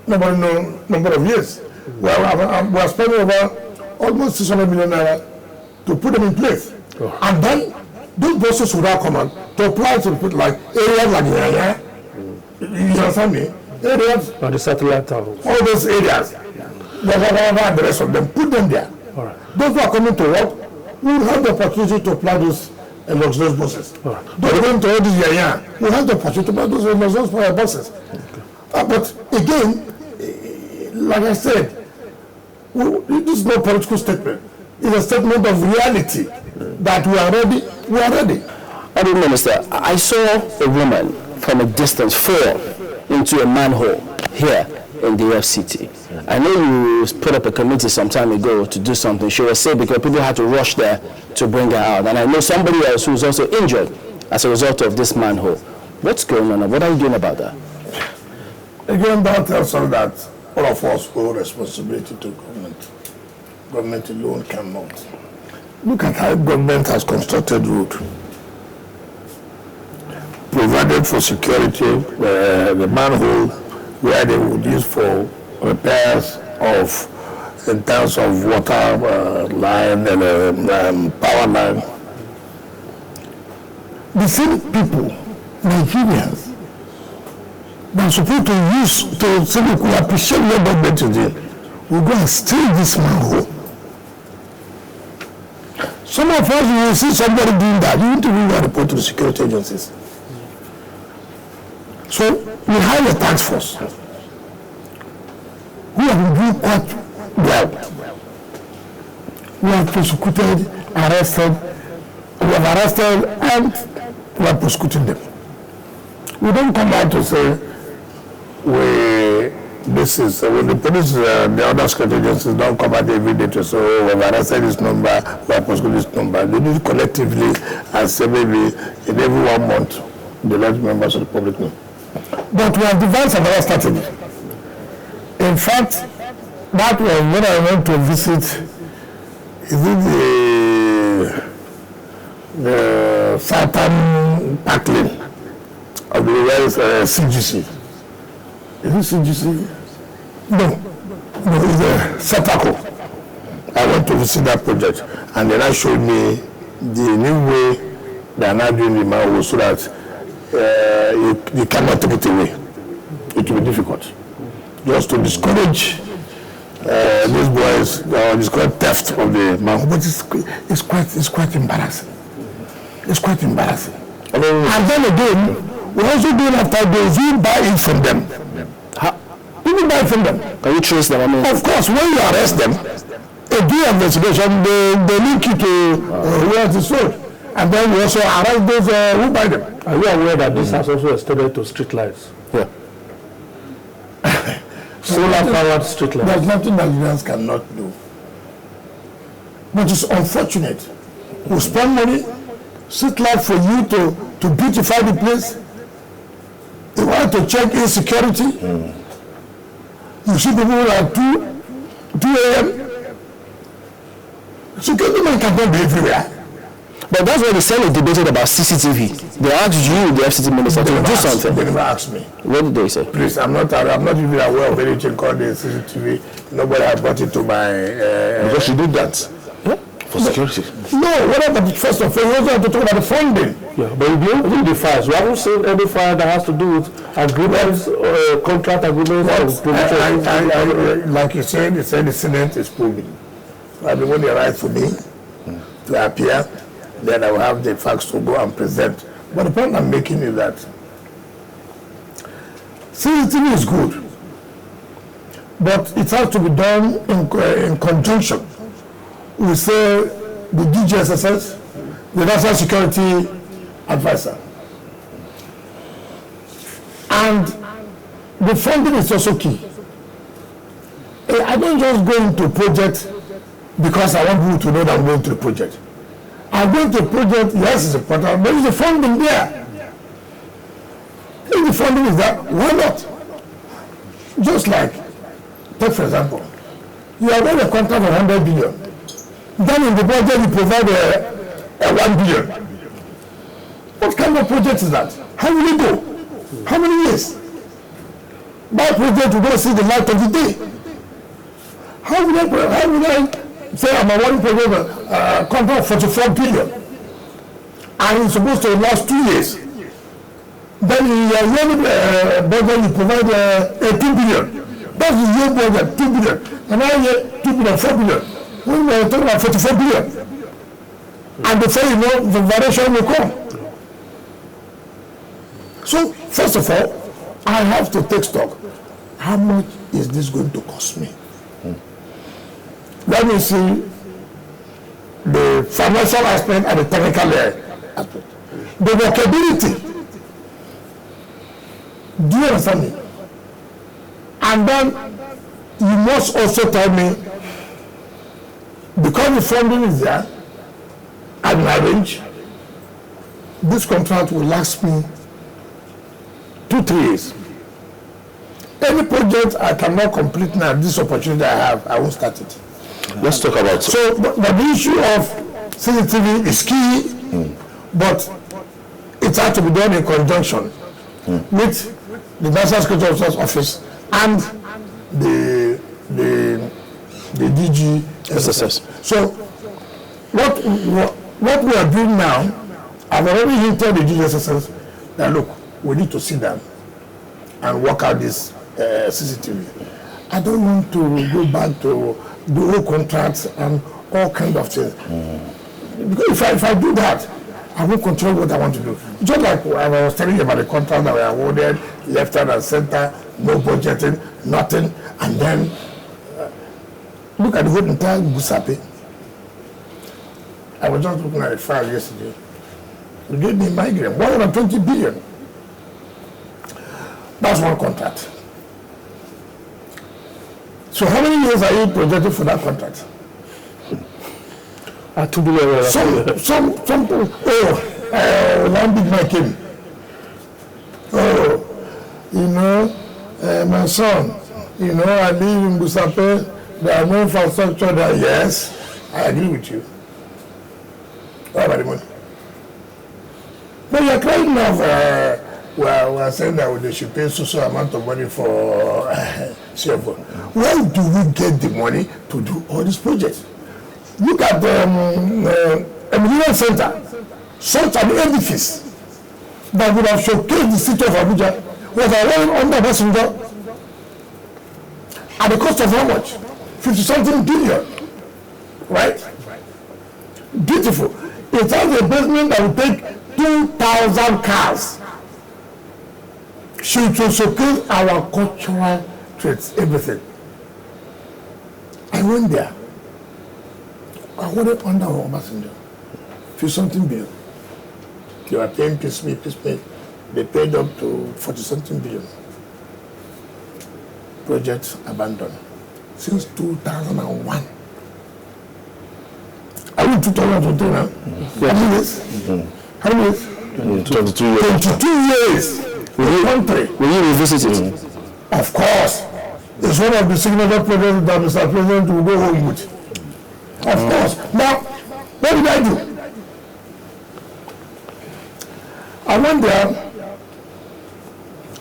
number of years. We are spending over almost 600 million naira to put them in place. Oh. And then those buses would now come on to apply to put like areas like Yaya, you understand me? Areas on the satellite towers. All those areas, the rest of them, put them there. All right. Those who are coming to work will have the opportunity to apply those luxurious buses. Right. Those going to all these Yaya will have the opportunity to apply those luxurious buses. Okay. But again, like I said, this is no political statement. It's a statement of reality that we are ready. We are ready. Honourable Minister, I saw a woman from a distance fall into a manhole here in the FCT. I know you put up a committee some time ago to do something. She was sick because people had to rush there to bring her out. And I know somebody else who's also injured as a result of this manhole. What's going on? What are you doing about that? Again, that tells us that all of us owe responsibility to government. Government alone cannot. Look at how government has constructed road. Provided for security, the manhole where they would use for repairs of in terms of water line and power line. The same people, Nigerians, they're supposed to use to say we appreciate what government is doing. We go and steal this manhole. Some of us will see somebody doing that. You need to read a report to the security agencies. So we have a task force. We have been doing quite well. We have prosecuted, arrested, we have arrested and we are prosecuting them. We don't come out to say this is when the police, the other security agencies don't come out every day to say, oh, we've arrested this number, we have prosecuted this number. They do it collectively and say maybe in every 1 month they let members of the public know. But we have devised another strategy. In fact, that was when I went to visit, is it the southern park lane of the CGC? Is it CGC? No, it's a Satako. I went to visit that project, and then I showed me the new way they are now doing the manhole so that you cannot take it away. It will be difficult. Just to discourage these boys, discourage theft of the manhole. But it's quite embarrassing. It's quite embarrassing. And then again, we also do it after those who buy it from them. People buy from them. Can you trace them? I mean, of course, when you arrest them, they do investigation, they link you to where it is sold. And then we also arrest those who buy them. Are you aware that this has also extended to street lights? yeah. Solar-powered street lights. There's nothing Nigerians cannot do. But it's unfortunate. We spend money, street light for you to beautify the place. They want to check insecurity. You see people at 2 a.m. Security men cannot be everywhere. But that's why the Senate debated about CCTV. They asked you, the FCT minister, to do something. They never asked me. What did they say? Please, I'm not even aware of anything called the CCTV. Nobody has brought it to my... Because you did that. Yeah? For security. No, whatever. First of all, we also have to talk about the funding. Yeah, but in the files, we haven't seen any file that has to do with agreements, contract agreements. Like you said, the Senate is proving. I mean, when they write for me to appear, then I will have the facts to go and present. But the point I'm making is that CCTV is good, but it has to be done in conjunction with, say, the DGSSS, the National Security Advisor. And the funding is also key. I don't just go into a project because I want people to know that I'm going to the project. I'm going to a project, yes, it's important, but is the funding there? If the funding is there, why not? Just like, take for example, you have got a contract of 100 billion. Then in the budget you provide a 1 billion. What kind of project is that? How will it go? How many years? That project will go see the light of the day. How will I say I'm a one project contract 44 billion and it's supposed to last 2 years? Then in your yearly budget you provide 18 billion. That's the year budget, 2 billion. And now you 2 billion, 4 billion. When we're talking about 44 billion. And before you know, the variation will come. So, first of all, I have to take stock. How much is this going to cost me? Let me see the financial aspect and the technical aspect. The workability. Do you understand me? And then you must also tell me, because the funding is there, I will arrange, this contract will last me 2-3 years. Any project I cannot complete now, this opportunity I have, I won't start it. Let's talk about... So, but the issue of CCTV is key, but it has to be done in conjunction with the National Security Officer's Office and the the DG SSS. So what we are doing now, I've already hinted the DG SSS that look, we need to sit down and work out this CCTV. I don't want to go back to the whole contracts and all kind of things. Because if I do that, I won't control what I want to do. Just like I was telling you about the contracts that were awarded, left hand and center, no budgeting, nothing, and then look at the whole entire Gusape. I was just looking at the file yesterday. They gave me migraine, 120 billion. That's one contract. So how many years are you projected for that contract? 2 billion. Some one big man came. My son, I live in Gusape, there are no infrastructure there. Yes, I agree with you. What about the money? But you're crying now, we're saying that they should pay so amount of money for CFO. Where do we get the money to do all these projects? Look at the Emilion Center, such an edifice that would have showcased the city of Abuja was already under passenger at the cost of how much? 50-something billion, right? Beautiful. It has a basement that will take 2,000 cars. She will showcase our cultural traits, everything. I went there. I wanted under our passenger. 50-something billion. They were paying piecemeal. They paid up to 40-something billion. Project abandoned since 2001. Are we 2023 now? How many years? How many years? 22 years. 22 years. Country. Will you revisit it? Of course. It's one of the signature projects that Mr. President will go home with. Of course. Now, what did I do? I went there.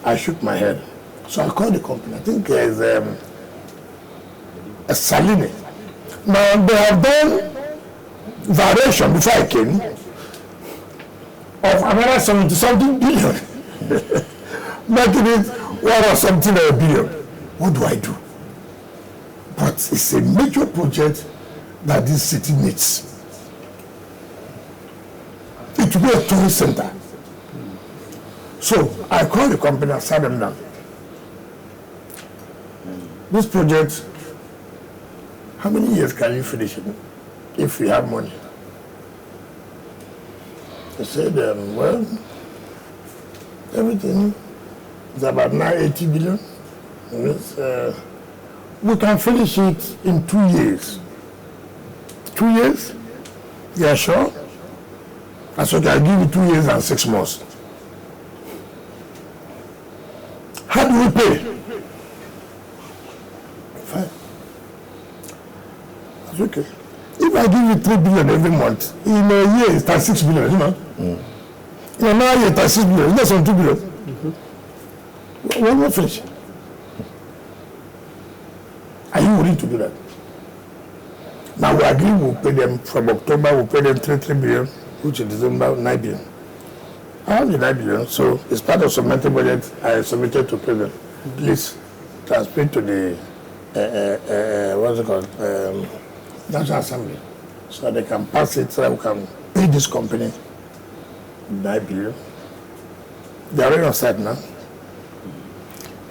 I shook my head. So I called the company. I think there's a Salini. Now, they have done variation before I came of another 70-something billion. Making it 1 or something a billion. What do I do? But it's a major project that this city needs. It will be a tourist center. So I called the company and sat them down. This project, how many years can you finish it if we have money? They said, well, everything is about 980 billion. We can finish it in 2 years. 2 years? Yeah, sure. I said, I'll give you 2 years and 6 months. How do we pay? Fine. That's okay. If I give you 3 billion every month, in a year it's 36 billion, you know? In another year, 36 billion, it's less than 2 billion. When we finish? Are you willing to do that? Now we agree we'll pay them from October, we'll pay them 3 billion, which is December, 9 billion. I have the 9 billion, so it's part of supplementary budget I submitted to President. Please transmit to the, what's it called, National Assembly, so they can pass it, so that we can pay this company 9 billion. They are already on site now.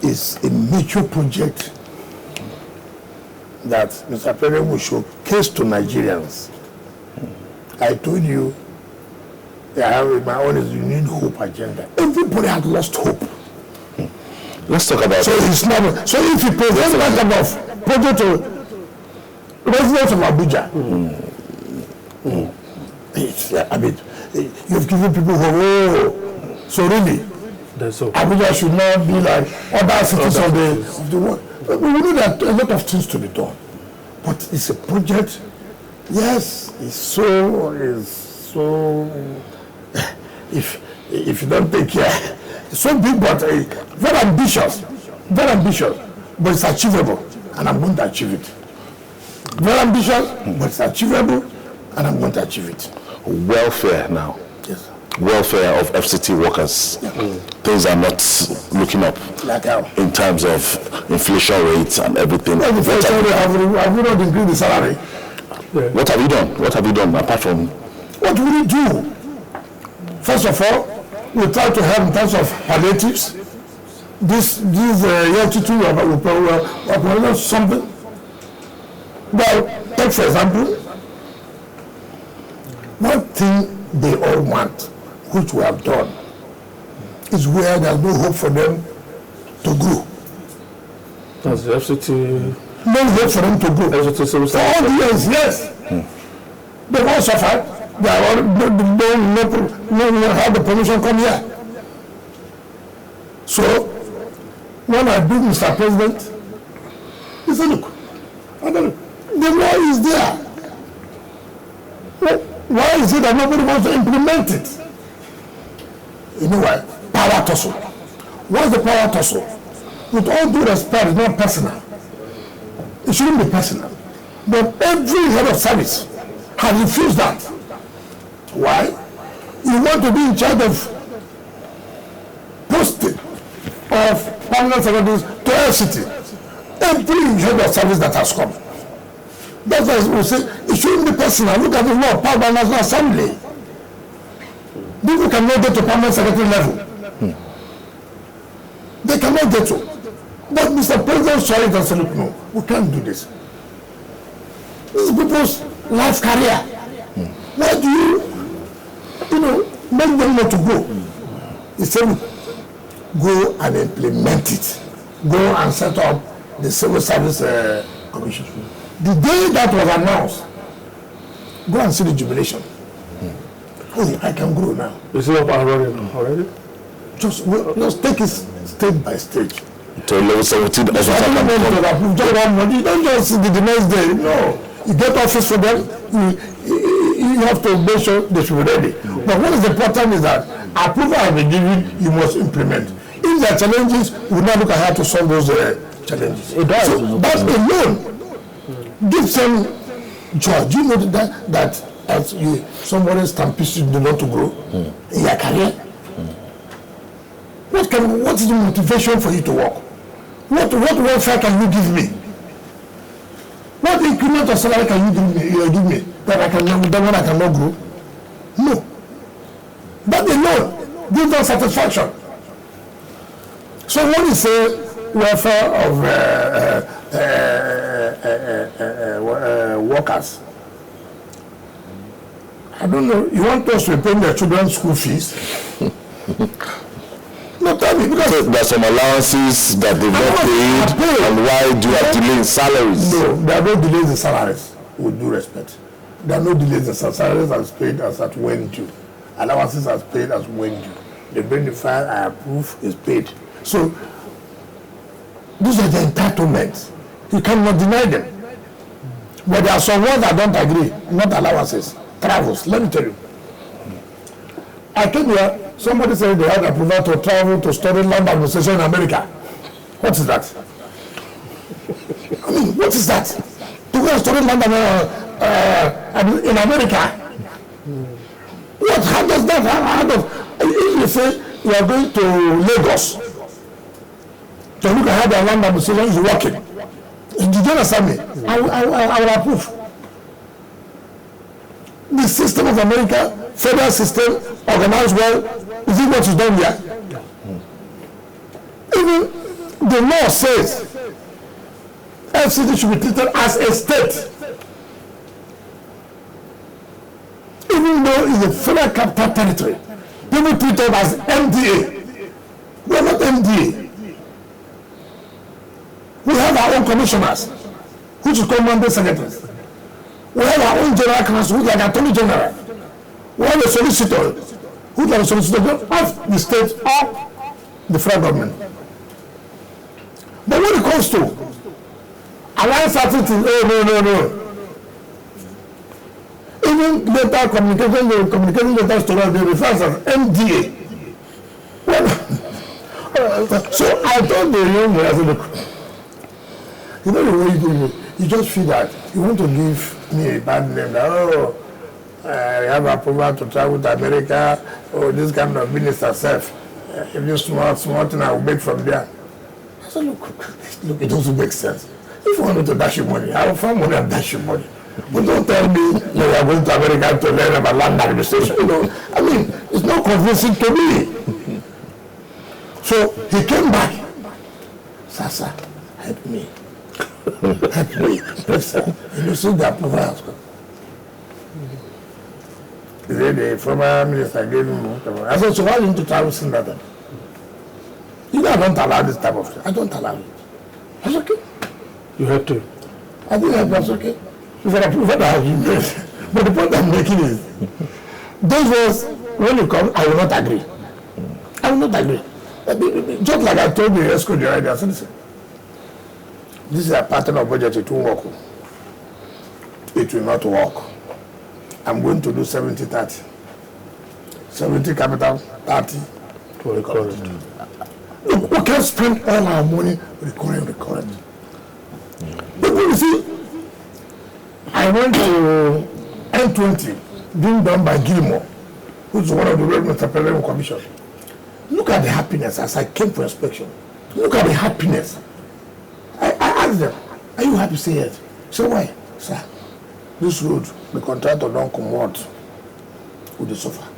It's a major project that Mr. President will showcase to Nigerians. I told you, I have my own is you need hope agenda. Everybody had lost hope. Let's talk about So it's not. So if you present that kind of project to residents of Abuja, I mean, you've given people hope. So really, Abuja should not be like other cities of the world. We know that a lot of things to be done, but it's a project. Yes, it's so. If you don't take care, it's so big, but very ambitious, but it's achievable, and I'm going to achieve it. Very ambitious, but it's achievable, and I'm going to achieve it. Welfare now. Yes. Welfare of FCT workers. Things are not looking up Like how? in terms of inflation rates and everything. Well, the first time have we not increased the salary? What have you done? What have you done apart from? What will we do? First of all, we try to help in terms of palliatives. This attitude will something. Well, take for example, one thing they all want, which we have done, is where there's no hope for them to grow. That's the FCT. No hope for them to grow. FCT civil For all service. the years, yes. They've all suffered. They don't have the permission come here. So, when I beat Mr. President, he said, look, the law is there. Well, why is it that nobody wants to implement it? You know why? Power tussle. What's the power tussle? With all due respect, it's not personal. It shouldn't be personal. But every head of service has refused that. Why? You want to be in charge of posting of permanent secretaries to FCT. Every head of service that has come. That's why we say it shouldn't be personal. Look at the law passed by National Assembly. People cannot get to permanent secretary level. They cannot get to. But Mr. President saw it and said, look, no, we can't do this. This is people's life career. Why do you make them not to go? He said, go and implement it. Go and set up the Civil Service Commission. The day that was announced, go and see the jubilation. Oh, I can grow now. Is it up and running now already? Just take it stage by stage. To level 17 You don't just see the next day. No. You get office for them, you have to make sure they should be ready. But what is important is that approval has been given, you must implement. If there are challenges, we now look at how to solve those challenges. It does. So that alone gives them joy. Do you know that as somebody stamps you not to grow in your career? What is the motivation for you to work? What welfare can you give me? What increment of salary can you give me that I cannot grow? No. That alone gives them satisfaction. So when you say welfare of workers, I don't know, you want us to pay their children's school fees? No, tell me, because So there are some allowances that they've not paid, and why do you have delay in salaries? no, there are no delays in salaries, with due respect. There are no delays in salaries as paid as at when due. Allowances as paid as when due. They bring the file, I approve, is paid. So, these are the entitlements. You cannot deny them. But there are some ones that don't agree, not allowances, travels. Let me tell you. I came here, somebody said they had approval to travel to study land administration in America. What is that? I mean, what is that? To go and study land in America? What? How does that? If you say you are going to Lagos to look at how the land administration is working, did you understand me? I will approve. The system of America, federal system, organized well, is it what is done here? Even the law says FCT should be treated as a state. Even though it's a federal capital territory, people treat it as MDA. We are not MDA. We have our own commissioners, which is called mandate secretaries. We have our own general counsel, who is like attorney general. We have a solicitor, who is like a solicitor of the state or the federal government. But when it comes to allowing certain things, no. Even later communication letters to us, they refer as MDA. Well, so I told the young man, I said, look, you know the way you just feel that you want to give me a bad name. That, oh, I have approval to travel to America. Oh, this kind of minister self. If you small thing, I will make from there. I said, look, it doesn't make sense. If you want me to dash you money, I will find money and dash you money. But don't tell me you are going to America to learn about land administration. I mean, it's not convincing to me. So he came back. Sasa, help me. Help me. You see the approval has come. The former minister gave him whatever. I said, so why didn't you travel since that? You know, I don't allow this type of thing. I don't allow it. That's okay. You have to. I think that's okay. If I approve that, I have been great. But the point I'm making is, those was, when you come, I will not agree. I will not agree. Just like I told the ESCO the other day, I said, listen, this is a pattern of budget, it won't work. It will not work. I'm going to do 70-30. 70 capital, 30 To recurrent. Look, we can't spend all our money recurrent. But you see, I went to N20, being done by Gilmore, who's one of the Road Metropolitan Commission. Look at the happiness as I came for inspection. Look at the happiness. I asked them, are you happy? Say yes. So why? Sir, this road, the contractor don't come out with the suffer.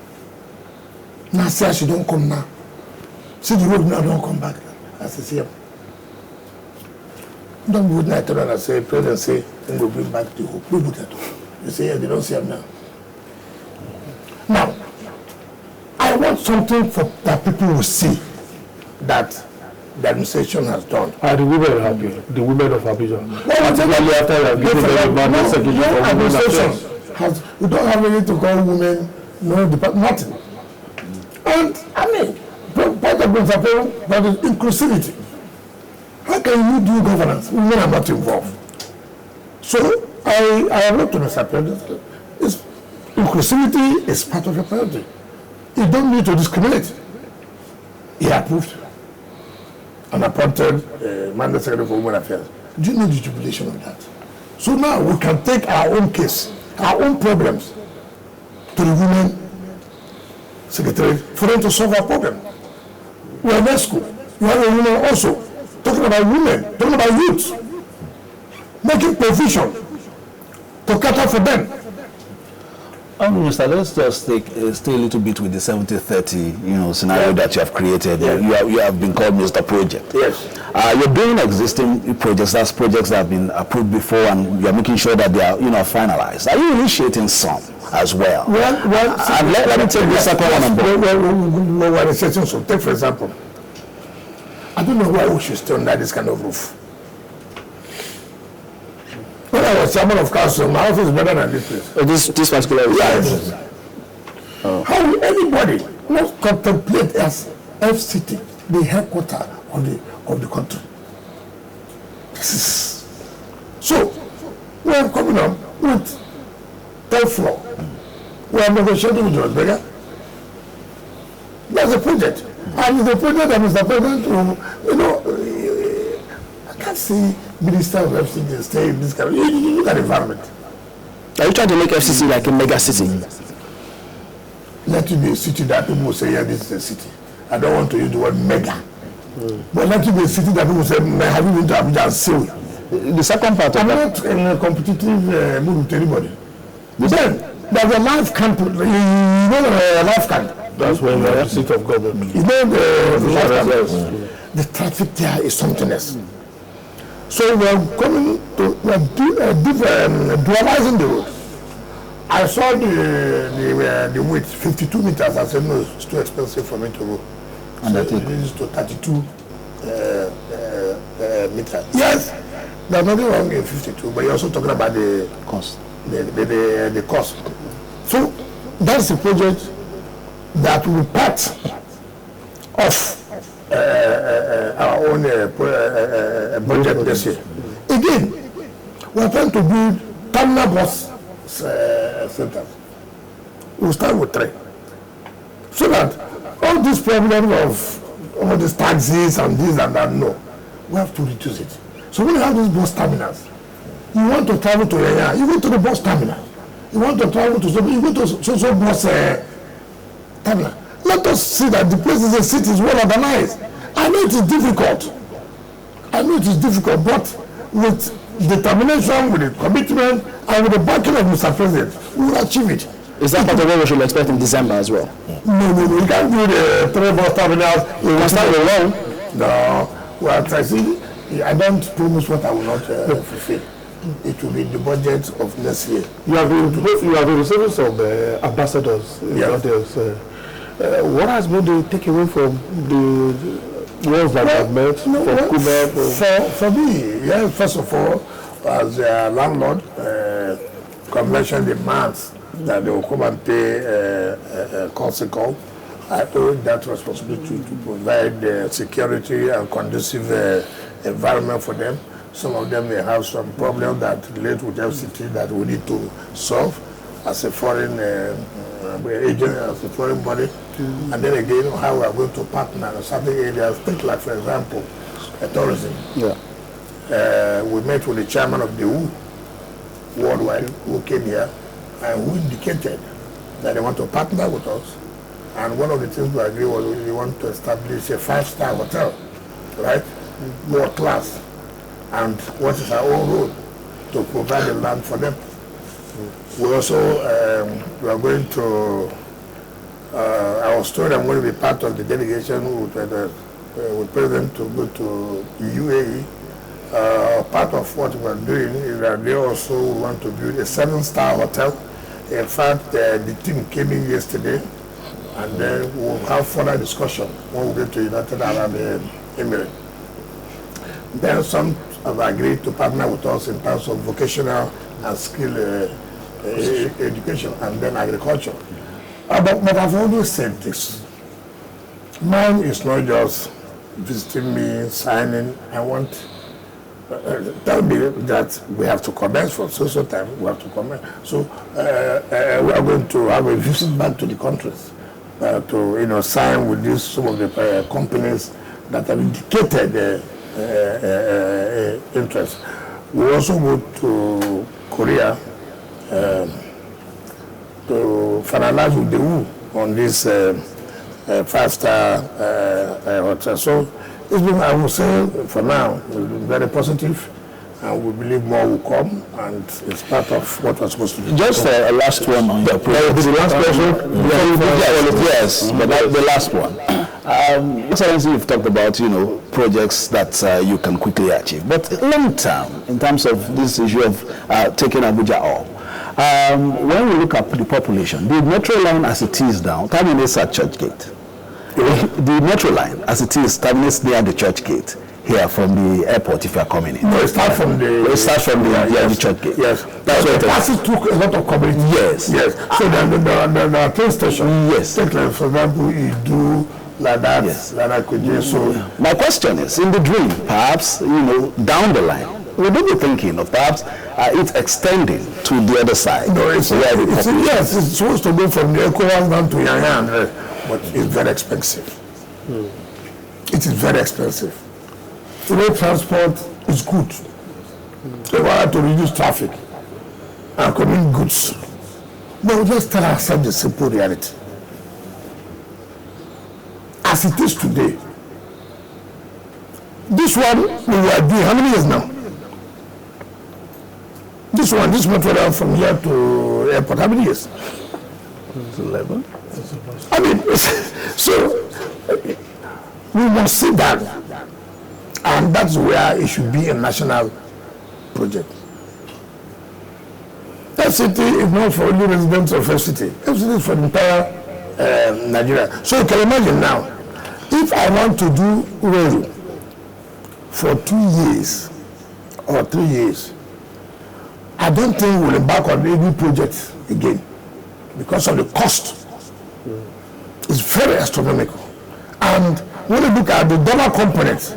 Now say she don't come now. See the road now don't come back. I say, yeah. Don't be with night and I say, President say, then go bring back the hope. We put that. They say, yeah, they don't see him now. Now, I want something for that people will see that the administration has done. Are the women happy? The women of Abidjan. Particularly after you have given them a mandate secretary for women affairs. We don't have anything to call women, no department, nothing. And I mean, part of principle, but it's inclusivity. How can you do governance? Women are not involved. So I have looked to Mr. President. Inclusivity is part of your priority. You don't need to discriminate. He approved and appointed mandate secretary for women affairs. Do you know the jubilation of that? So now we can take our own case, our own problems to the women secretary for them to solve our problem. We are in school. You have a woman also talking about women, talking about youth, making provision to cater for them. Minister, let's just stay a little bit with the 70-30, scenario that you have created. Yeah. You have been called Mr. Project. Yes. You're doing existing projects. That's projects that have been approved before, and you're making sure that they are, finalized. Are you initiating some as well? Well, let me take the second one on board. Well, we're initiating some. Take, for example, I don't know why we should stay under this kind of roof. When I was chairman of council, my office is better than this place. This particular yes. How will anybody not contemplate as FCT, the headquarters of the country? So, we are coming up with 10th floor. We are negotiating with George Berger. That's a project. And it's a project that Mr. President, I can't see Minister of FCT stay in this country. You look at the environment. Are you trying to make FCT like a mega city? Let it be a city that people will say, yeah, this is a city. I don't want to use the word mega. But let it be a city that people say, have you been to Abuja and Seoul? The second part of I'm that. not in a competitive mood with anybody. Then, there's a life camp. You know a life camp. That's when you are the seat of government. You know the life camp. The traffic there is something else. So we are coming to dualizing the road. I saw the width, 52 meters. I said, no, it's too expensive for me to go. And so it is to 32 meters. Yes, there's nothing wrong in 52, but you're also talking about the cost. The cost. So that's a project that will be part of our own budget this year. Again, we are trying to build terminal bus centers. We'll start with 3. So that all this problem of all these taxes and this and that, no, we have to reduce it. So when you have these bus terminals, You want to travel to Yanya, you go to the bus terminal. You want to travel to you go to so bus terminal. Let us see that the places and cities is well organized. I know it is difficult. But with determination, with the commitment, and with the backing of Mr. President, we will achieve it. Is that part of what we should expect in December as well? No. We can't do the 3 bus terminals. We can start alone. No. Well, I see. I don't promise what I will not fulfill. It will be the budget of next year. You have been receiving some ambassadors. What has been the takeaway from the ones that have met for me? Yes, first of all, as a landlord, convention demands that they will come and pay a consequence. I owe that responsibility to provide security and conducive environment for them. Some of them may have some problem that relate with FCT that we need to solve as a foreign agent, as a foreign body. And then again, how we are going to partner in certain areas. Think like, for example, tourism. Yeah. We met with the chairman of the WHO worldwide who came here and who indicated that they want to partner with us. And one of the things we agreed was we want to establish a 5-star hotel, right? World class. And what is our own role to provide the land for them. We also we are going to I was told I'm going to be part of the delegation with President to go to the UAE. Part of what we're doing is that they also want to build a 7-star hotel. In fact, the team came in yesterday, and then we'll have further discussion when we get to United Arab Emirates. Then some have agreed to partner with us in terms of vocational and skill education, and then agriculture. But I've always said this. Mine is not just visiting me, signing. I want tell me that we have to commence from social time. We have to commence. So we are going to have a visit back to the countries to sign with this some of the companies that have indicated interest. We also go to Korea to finalize with the WHO on this 5-star hotel. So it's been, I will say, for now, it's been very positive, and we believe more will come, and it's part of what we're supposed to do. Just a last one on your project. The last question? Yes, but the last one. Excellency, you've talked about, projects that you can quickly achieve. But long term, in terms of this issue of taking Abuja up, when we look at the population, the metro line as it is now terminates at Church Gate. The metro line as it is terminates near the Church Gate here from the airport if you are coming in. No, it starts from the Church Gate. Yes. That's what the passes took a lot of community. Yes. So the train station. Yes. Take like, for example, you do like that. Yes. Like that could do. So my question is, in the dream, perhaps down the line, would you be thinking of perhaps it extending to the other side? No, it's supposed to go from the Ecowas down to Yanyan, but it's very expensive. It is very expensive. Road transport is good. They want to reduce traffic and commit goods. But let's tell ourselves the simple reality. As it is today, this one we were doing how many years now? This material from here to airport, how many years? 11. I mean, so we must see that, and that's where it should be a national project. FCT is not for only residents of FCT. FCT is for the entire Nigeria. So you can imagine now, if I want to do rail for 2 years or 3 years, I don't think we'll embark on any project again because of the cost. It's very astronomical. And when you look at the dollar component,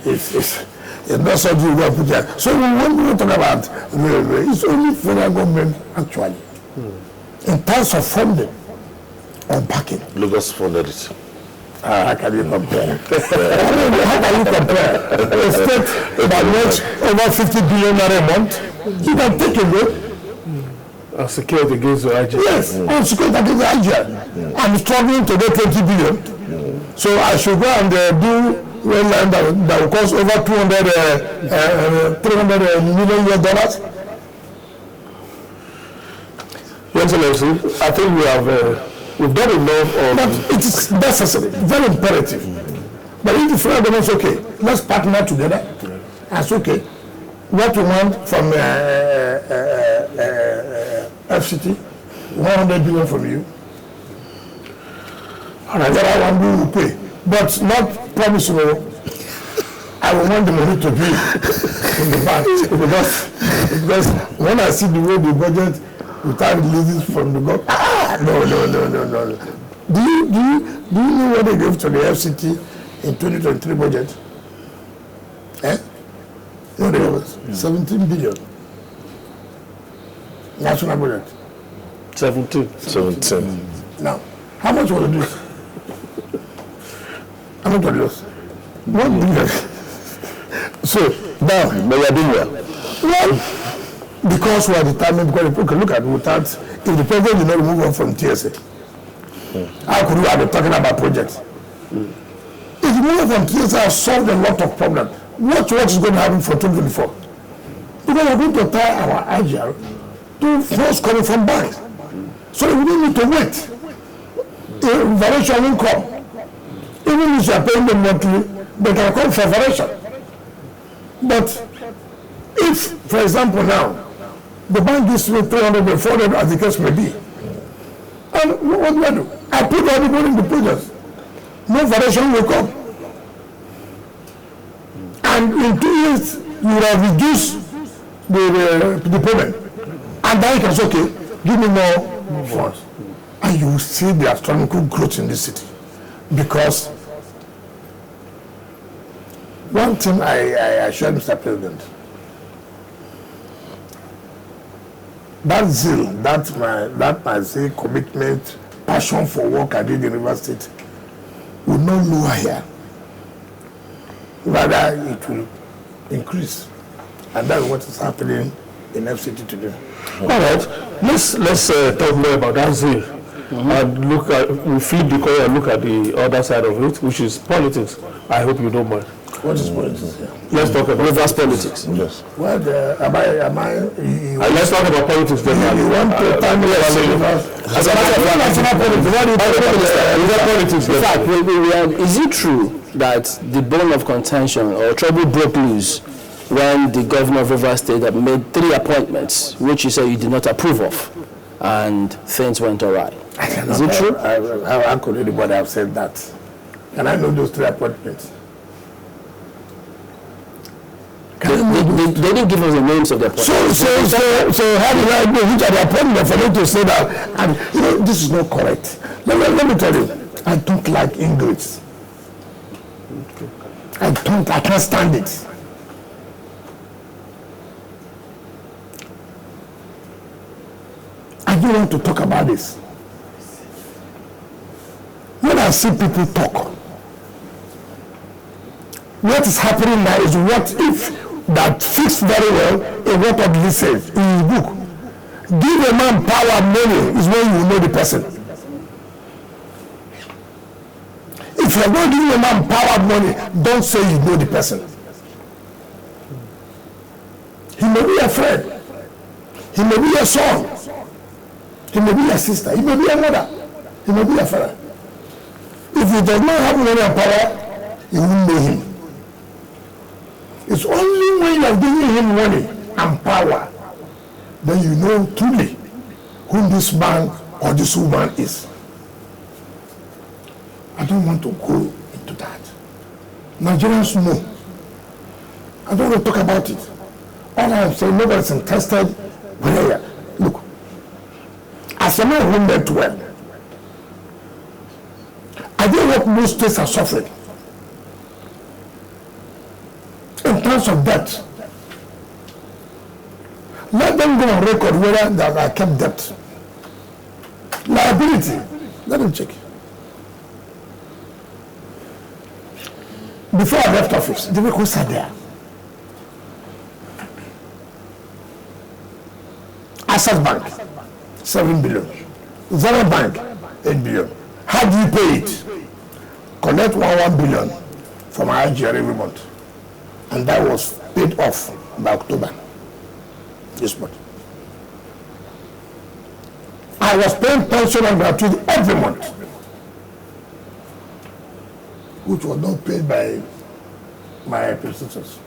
it's not something you put there. So when we talk about railway, it's only federal government actually. In terms of funding or backing. Lagos funded it. How can you compare? How can you compare a state that makes over 50 billion a month? You can take a look. Security against the agent. Yes, on security against the agent. I'm struggling to get 20 billion. So I should go and do land that will cost over 300 million US dollars. Your Excellency, I think we've done enough of... But it is necessary, very imperative. But if the federal government is okay, let's partner together. That's okay. What we want from FCT, 100 billion from you. All right, that I want we will pay. But not promisable. I will want the money to be in the bank. Because when I see the way the budget without releases from the bank, no. Do you know what they gave to the FCT in 2023 budget? No, there was 17 billion. National budget. 17. Now, how much was this? How much was this? 1 billion. So, now, But we are doing well. well, because we are determined, because okay, look at without, if the president did not remove us from TSA, how could we have been talking about projects? If the move from TSA has solved a lot of problems, what is going to happen for 2024? Because we're going to tie our agile to funds coming from banks. So we don't need to wait. Variation income. Even if you are paying them monthly, they can come for variation. But if, for example, now, the bank gives me 300 or 400 as the case may be, and what do I do? I put all the money in the project. No variation will come. And in 2 years, you will have reduced the payment. And then you can say, okay, give me more funds. And you will see the astronomical growth in this city. Because one thing I assure Mr. President, that zeal, that my zeal, commitment, passion for work I did in River State will not lower here. Rather, it will increase. And that's what is happening in FCT today. All right, let's talk more about that zeal. And look at, we flip the coin and look at the other side of it, which is politics. I hope you don't mind. What is politics here? Let's talk about reverse politics. Yes. Well, Let's talk about politics then. you want to tell me As a matter of fact, politics. In fact, is it true that the bone of contention or trouble broke loose when the governor of Rivers State had made 3 appointments, which you say you did not approve of, and things went awry? Is it true? How could anybody have said that? Can I know those 3 appointments? They didn't give us the names of the appointments. So how do I know which are the appointments for them to say that? And this is not correct. Let me tell you, I don't like English. I can't stand it. I don't want to talk about this. When I see people talk, what is happening now is what if that fits very well in what Obli says in his book. Give a man power money is when you know the person. If you're going to give a man power money, don't say you know the person. He may be a friend. He may be a son. He may be a sister. He may be a mother. He may be a father. If he does not have money and power, you won't know him. It's only when you are giving him money and power then you know truly who this man or this woman is. I don't want to go into that. Nigerians know. I don't want to talk about it. All I am saying, nobody's interested. Look, as a man who meant well, I think what most states are suffering in terms of debt. Let them go on record whether that I kept debt. Liability, let them check. before I left office, the records are there. Access Bank, 7 billion. Zara Bank, 8 billion. How do you pay it? Collect 1 billion from our IGR every month. And that was paid off by October this month. I was paying pension and gratuity every month, which was not paid by my predecessors.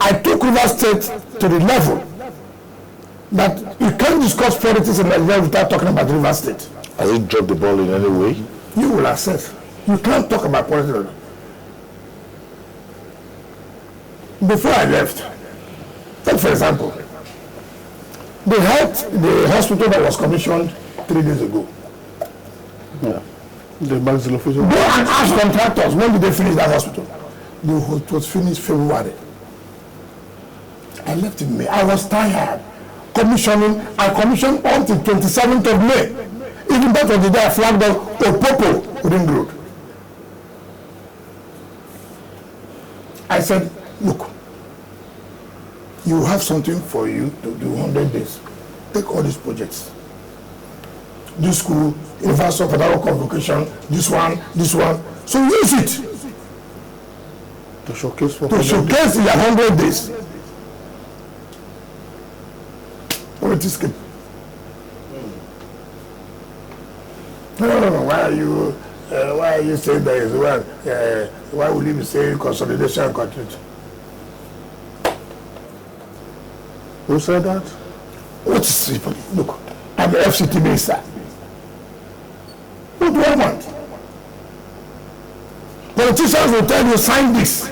I took River State to the level that you can't discuss politics in Nigeria without talking about River State. Has it dropped the ball in any way? You will assess. You can't talk about politics. Before I left, take for example, the hospital that was commissioned 3 days ago. Yeah. The maxillofacial. Go and ask contractors, when did they finish that hospital? It was finished February. I left in May. I was tired. Commissioning, I commissioned until 27th of May. Even that was the day I flagged down Opopo Ring Road. I said, look, you have something for you to do 100 days. Take all these projects. This school, University of Federal Convocation, this one. So use it To showcase for to showcase in your 100 days. Politics came. No. Why are you saying there is one? Why will you be saying consolidation and continuity? Who said that? What is it? Look, I'm the FCT minister. What do I want? Politicians will tell you sign this.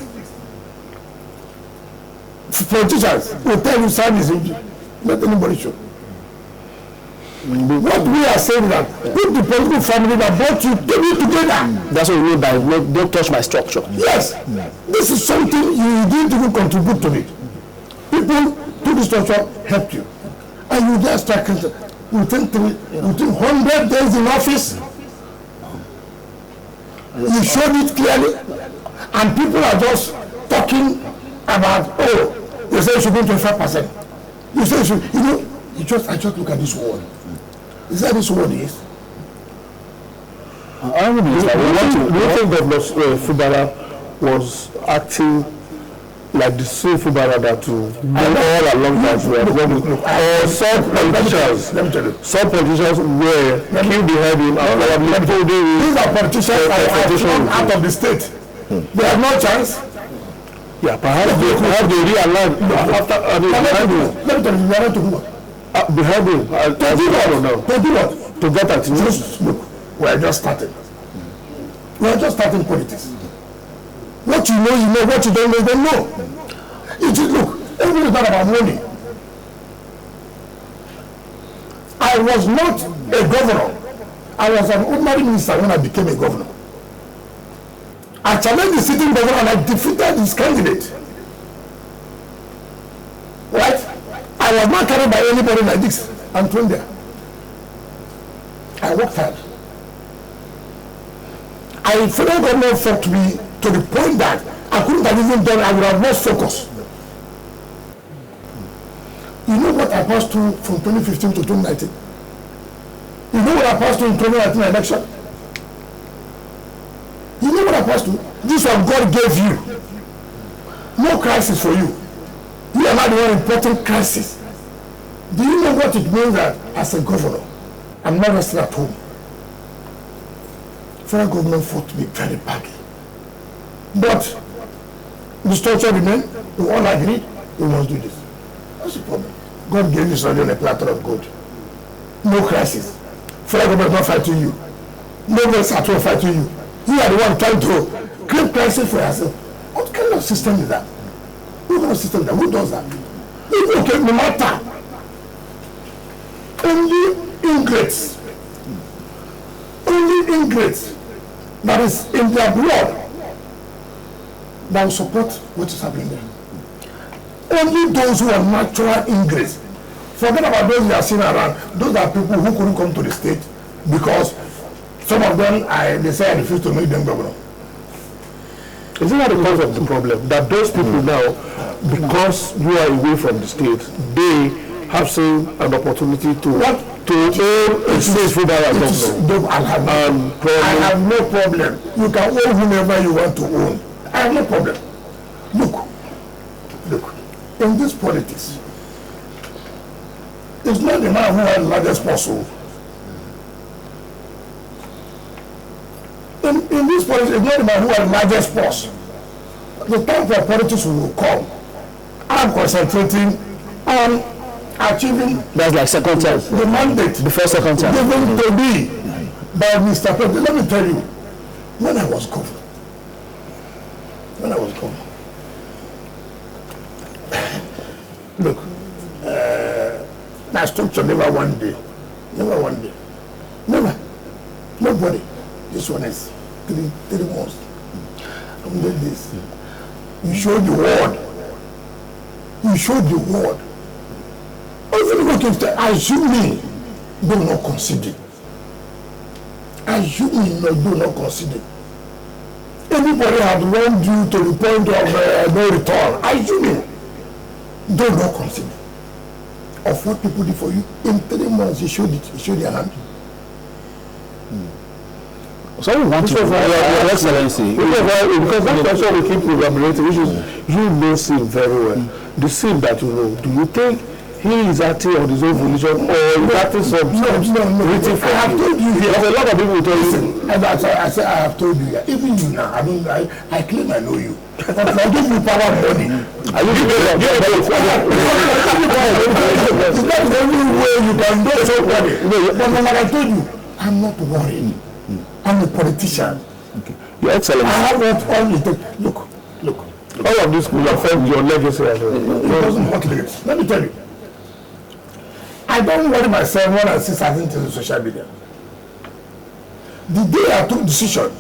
Politicians will tell you sign this. Let anybody show. What we are saying is that put the political family that brought you together. That's what we mean by don't touch my structure. Yes, this is something you didn't even contribute to it. People to the structure helped you, and you just start within 100 days in office. You showed it clearly, and people are just talking about, oh, you say you should be 25%. You say you should, I just look at this word. Is that this word is? Do you think that FCT was acting like the same FCT that to go all along that way? Or some politicians were killed behind him and probably told him. These are politicians out of the state. They have no chance. Yeah, perhaps they realigned after behind him. Let me tell you, they are not to do what? Behind him. To do what? To get at you. Just look, we are just starting. We are just starting politics. What you know, what you don't know. It is, look, everything is not about money. I was not a governor. I was an ordinary minister when I became a governor. I challenged the sitting governor and I defeated his candidate. Right? I was not carried by anybody like this. I'm thrown there. I worked hard. Federal government fought me to the point that I couldn't have even done, I would have lost focus. You know what I passed through from 2015 to 2019? You know what I passed through in 2019 election? You know what I passed through? This one God gave you. No crisis for you. You are not the one important crisis. Do you know what it means that as a governor, I'm not resting at home? Federal government fought me very badly. But the structure remained, we all agreed, we must do this. What's the problem? God gave you something on a platter of gold. No crisis. Federal government not fighting you. Nobody is at all fighting you. You are the one trying to create crisis for yourself. What kind of system is that? What kind of system is that? Who does that? Okay, no matter. Only ingrates that is in their blood that will support what is happening there. Only those who are natural ingrates. Forget about those you are seeing around. Those are people who couldn't come to the state because some of them, they say I refuse to make them governor. Isn't that the cause of the problem? That those people now, because you are away from the state, they have seen an opportunity to own a state federal government. I have no problem. You can own whomever you want to own. I have no problem. Look, in this politics, it's not the man who has the largest muscle. In this politics, it's not the man who has the largest purse. The time for politics will come. I'm concentrating on achieving That's like second term. the mandate Before second term. given to me by Mr. President. Let me tell you, when I was governor, look, that structure never one day, nobody. This one is 3 months. I'm doing this. You showed the world. Assuming do not consider. Anybody had wronged you to the point of no return. Assuming do not consider. Of what people did for you in 3 months, you showed their hand. So we want to, Your Excellency, because that's why we keep elaborating, which is you know Sim very well. The Sim that you know, do you think he is acting on his own volition or is acting some written for I have told you here. There's a lot of people tell you. I have told you here. Even you now, I claim I know you. But I give you power and money. Are you giving them? It's not the only way you can do somebody. But when I told you, I'm not worried. I'm a politician. Okay. Your Excellency, I have what all it takes. Look. All of this will affect your legacy as well. It doesn't work like this. Let me tell you. I don't worry myself when I see certain things on social media. The day I took decision,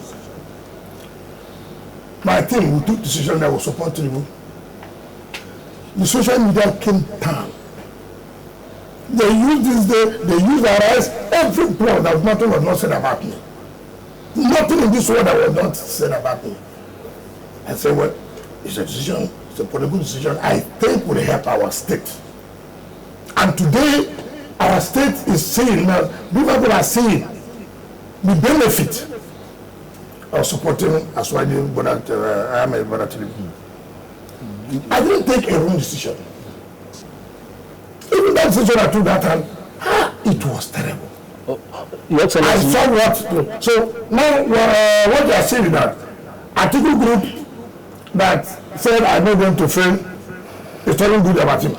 my team, we took decision that was support Tinubu. The social media came down. They use this day, they use our eyes, every plan that nothing was not said about me. Nothing in this world that was not said about me. I said, well, it's a decision, it's a political decision I think will help our state. And today, our state is seeing, now, people are seeing the benefit of supporting Aswadi Ahmed Bola Tinubu. I didn't take a wrong decision. Even that decision I took that time, it was terrible. Your I Excellency, saw what. So now, what you are saying is that article group that said I know them to fail is telling good about him.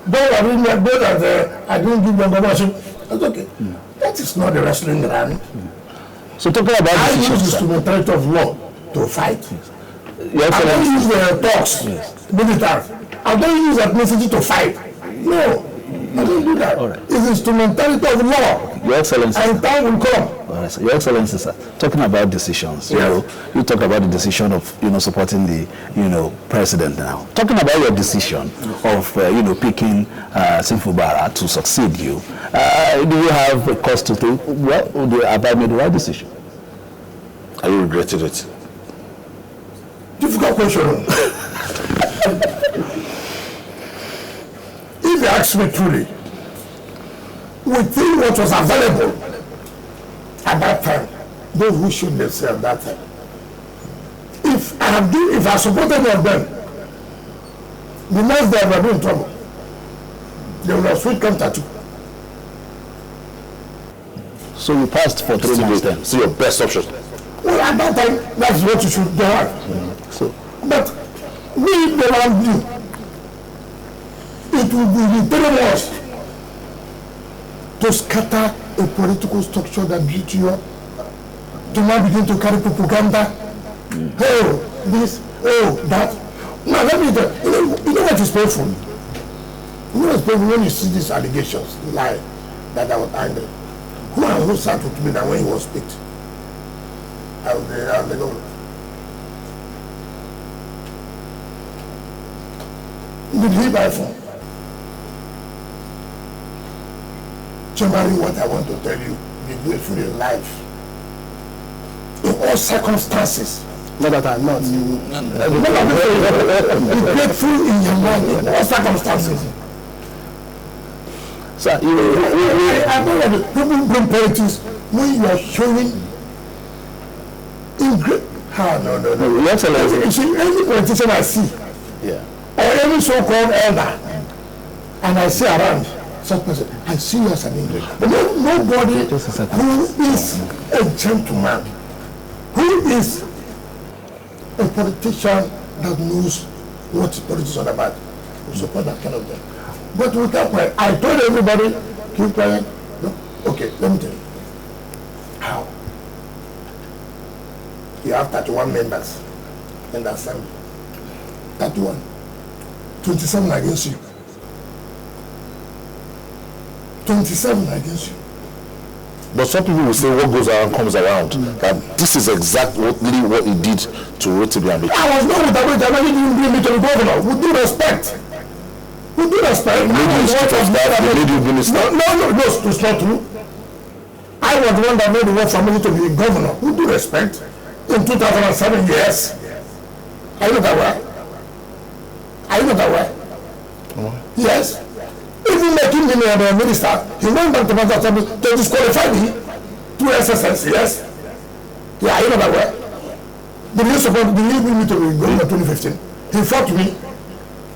Though I didn't give them governorship, that's okay. That is not the wrestling ground. so talking about I use decisions, sir. instrumentality of law to fight. Your I don't Excellency, use the talks, military. I don't use ethnicity to fight. No, I don't do that. All right. It's instrumentality of law, Your Excellency. and time will come. All right, sir. Your Excellency, sir, talking about decisions, Yes. you talk about the decision of, supporting the, president now. Talking about your decision of, picking FCT BArr to succeed you, do you have a cause to think, well, have I made the right decision? Are you regretting it? Difficult question. If you ask me truly, within what was available at that time, those who should themselves at that time, if I supported any of them, the next day I would be in trouble. They would have switched counter to. So you passed for 3 months then. See your best option. Well, at that time, that's what you should have. So, But we the one do. It will be dangerous to scatter a political structure that built you up, to now begin to carry propaganda. Oh, this, oh, that. Now let me tell you, you know what is painful? You know what's painful when you see these allegations, lie, that I was angry. Who sat with me that when he was picked? I was the governor. Did he buy phone? Generally, what I want to tell you, be grateful in life. In all circumstances, Not that I'm not. Be grateful in your mind, in all circumstances. Sir, I know that people bring politics when you are showing in great. No. Your Excellency. You see, any politician I see, Yeah. or any so-called elder, and I see around such person, I see you as an English. But nobody who is a gentleman, who is a politician that knows what politics is all about, will support that kind of thing. But we kept quiet. I told everybody, keep quiet. No? Okay, let me tell you. How? You have 31 members in the assembly. 31. 27 against you. 27 against you. But some people will say what goes around comes around. That this is exactly what he did to Rotimi and I was not with Abuja. He didn't bring me to the governor. With due respect. With due respect. They made you chief of staff, they made you minister. No, it's not true. I was the one that made the work for me to be governor. With due respect. In 2007, yes. Are you not aware? Are you not aware? Yes. Even making me a minister, he went back to my assembly to disqualify me through SSS, yes? Yeah, are you not aware? The minister bring me to the governor in 2015. He fought me.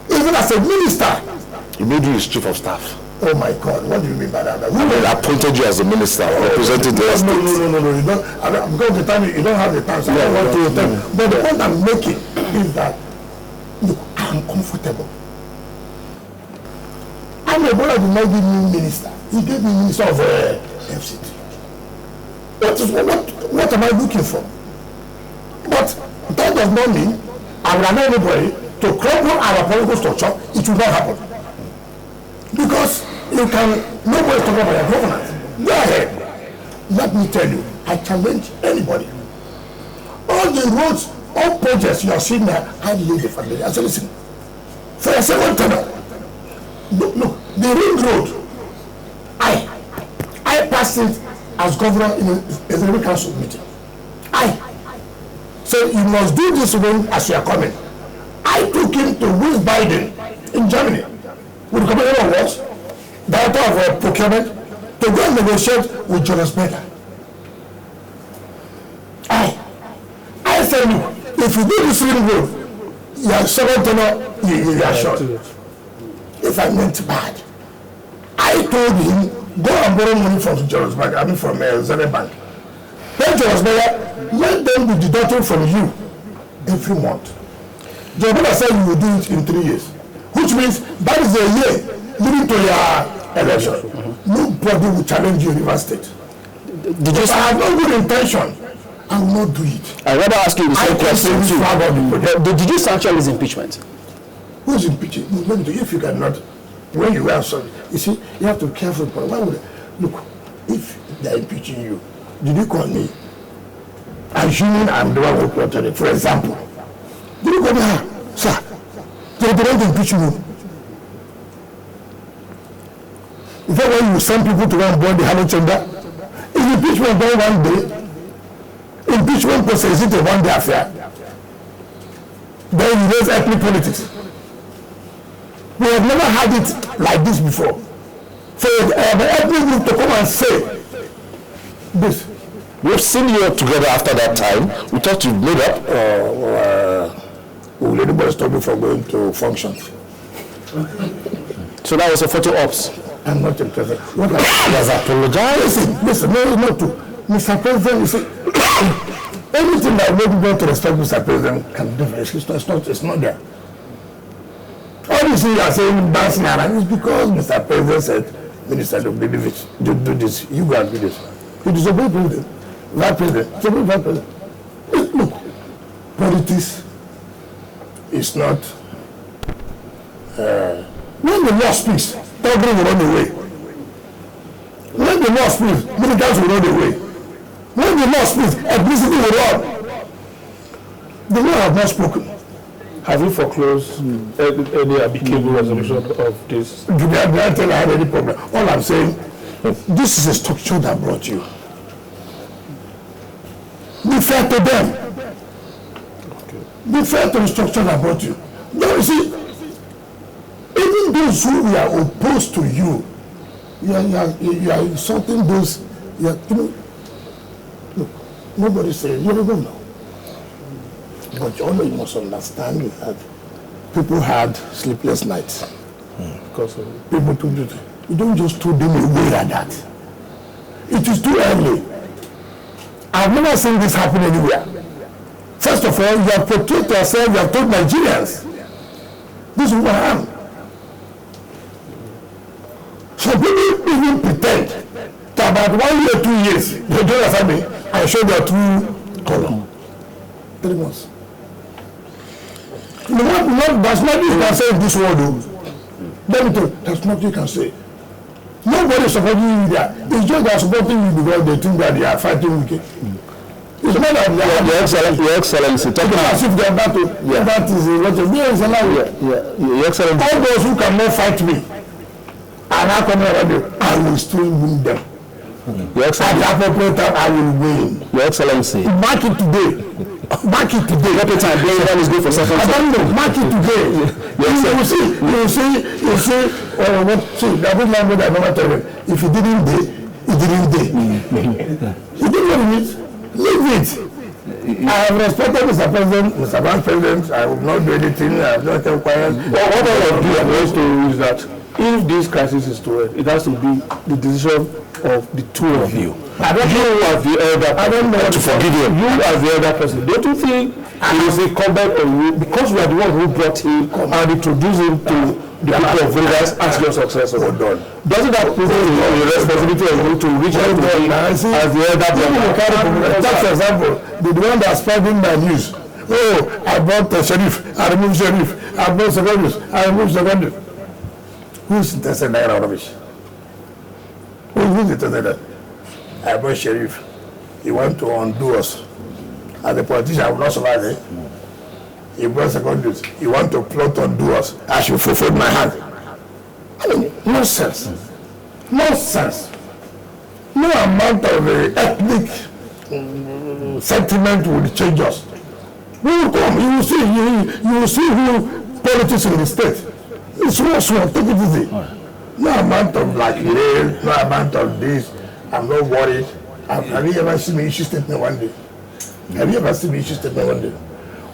Even as a minister. He made you his chief of staff. Oh my God, what do you mean by that? He appointed you as a minister, representing the estate. No, you don't. Because the time you don't have the time, so I don't want to tell you. But the point I'm making is that look, I'm comfortable. I'm a brother did not give me minister. He gave me minister of FCT. What am I looking for? But that does not mean I will allow anybody to crumble our political structure. It will not happen. Because you can, nobody talk about your governance. Go ahead. Let me tell you, I challenge anybody. All the roads, all projects you are seeing there, I laid the foundation. I said, listen, for a second tenor, look, the ring road, I passed it as governor in a FCT Council meeting. So you must do this when as you are coming. I took him to Wiesbaden in Germany with the Commissioner of Works, Director of Procurement, to go and negotiate with Jonas Berger. I said, look, if you do this ring road, you are second tenor, you are short. If I meant bad, I told him, go and borrow money from Jonas Berger, from Zenith Bank. Then Jonas Berger, let them be deducted from you every month. Jonas Berger said you will do it in 3 years, which means that is a year leading to your election. Nobody will challenge you in River State. If I have no good intention, I will not do it. I rather ask you the same question too. Did you sanction his impeachment? Who's impeaching? Let me tell you, if you cannot, when you are sorry, you see, you have to be careful. Why would look, if they are impeaching you, did you call me? Assuming I'm the one who plotted it, for example. Did you call me, sir, they don't impeach you. Is that why you send people to go and burn the Harlem chamber? Is impeachment done one day? Impeachment process is it a one-day affair? Then you raise ethnic politics. We have never had it like this before. For the ethnic group to come and say this. We've seen you together after that time. We thought you made up. Will anybody stop me from going to functions? So that was a photo ops. I'm not a president. What I has apologized. Listen, no, not to Mr. President. You see, anything that makes people to respect Mr. President can do. It's not there. All you see, you are saying dancing around is because Mr. President said, Minister, do this. You go and do this. He disobeyed President. Vice President. Disobeyed Vice President. Look, politics is not. When the law speaks, Togri will run away. When the law speaks, militants will run away. When the law speaks, ethnicity will run. The law has not spoken. Have you foreclosed any amicable resolution of this? Do I tell I had any problem? All I'm saying, this is a structure that brought you. Be fair to them. Be fair to the structure that brought you. Now you see, even those who are opposed to you, you are insulting those. You know, look, nobody says you don't know. But you must understand that people had sleepless nights. Because People told you, you don't just throw them away like that. It is too early. I've never seen this happen anywhere. First of all, you have portrayed yourself, you have told Nigerians, this is what I am. So people even pretend that about 1 year, 2 years, they don't understand me, I show their true color. 3 months. There's nothing you can say in this world, though. Let me tell you, there's nothing you can say. Nobody is supporting you there. It's just they are supporting you because they think that they are fighting with you. It's not that they are. Your Excellency, talking as if they are about to. Yeah. That is what is allowed. Your Excellency. All those who cannot fight me are now coming around you. I will still win them. Your At Excellency. the appropriate time, I will win. Your Excellency. Mark it today. Mark it today. What the time? Blame is good for second. I don't know. Mark it today. You see, what? See, that good language I never tell you. If you didn't do, you didn't do. You didn't know it. Leave it. I have respected Mr. President, Mr. Vice President. I will not do anything. I have not kept quiet. what I will do is that if this crisis is to end, it has to be the decision of the two of you. I don't know. You as the elder, I don't know to forgive him. You as the elder person, don't you think it is incumbent on you, because you are the one who brought him and introduced him to the people of Vegas as your successor? Hold on. Doesn't that put the responsibility of you to reach out to him as the elder brother? Just for example, the one that's spreading my news. Oh, I bought the sheriff, I removed sheriff, I bought secondaries, I removed secondaries. Who's interested in that rubbish? Who's interested in that? I bought sheriff. He want to undo us. As a politician, I will not survive it. He brought secondaries. He want to plot to undo us. I should fulfill my hand. I mean, nonsense. Nonsense. No amount of ethnic sentiment will change us. We will come. You will see. You will see who politics in the state. It's small. Take it easy. No amount of blackmail. No amount of this. I'm not worried. Have you ever seen me issue statement one day? Have you ever seen me issue statement one day?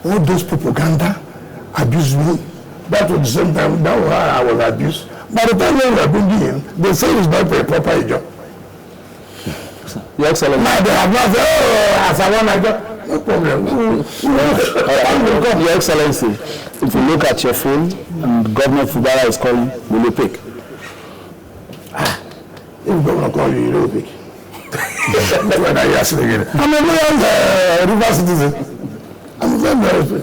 All those propaganda abused me. That was the same time. That was how I was abused. By the time they were bringing in, they say it's not a proper job. Your Excellency. Now they have not said, oh, as I want my job. No problem. Your Excellency, if you look at your phone and Governor Fubara is calling, will you pick? If governor call you, you don't pick. When are you asking again? I'm a loyal river citizen. I'm very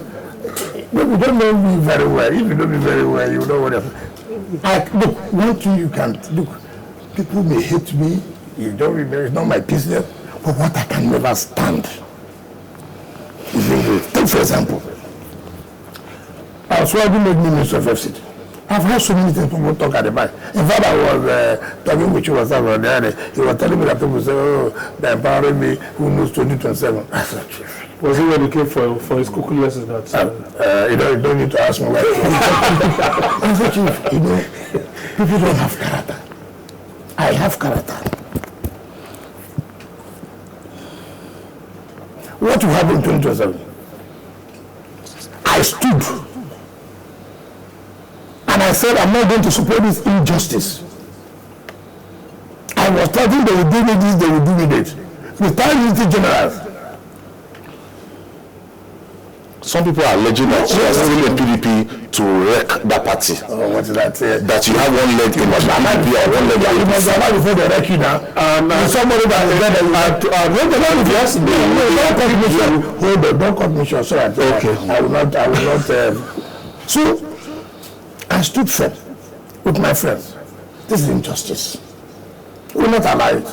but you don't know me very well. If you know me very well, you know what I'm. Look, one thing you can't look. People may hate me. You don't remember. It's not my business. But what I can never stand is English. Take for example, I was working with Minister of FCT. I've heard so many things people talk at the back. In fact, I was talking with you was over there. He was telling me that people say, oh, they're empowering me, who knows 2027. I said, Was it when he came for his cooking lesson? That you don't need to ask me why. I said, Chief, you know, people don't have character. I have character. What will happen in 2027? I stood. And I said, I'm not going to support this injustice. I was telling they will do me this, they will do me that. Retired military generals. Some people are alleging that you are still in PDP to wreck that party. Oh, what did I say? That you have one leg in the PDP or one leg in You must the have before they wreck you now. Somebody that is there, hold on, don't cut me short. Sorry, okay. I will not. So, I stood firm with my friends. This is injustice. We will not allow it.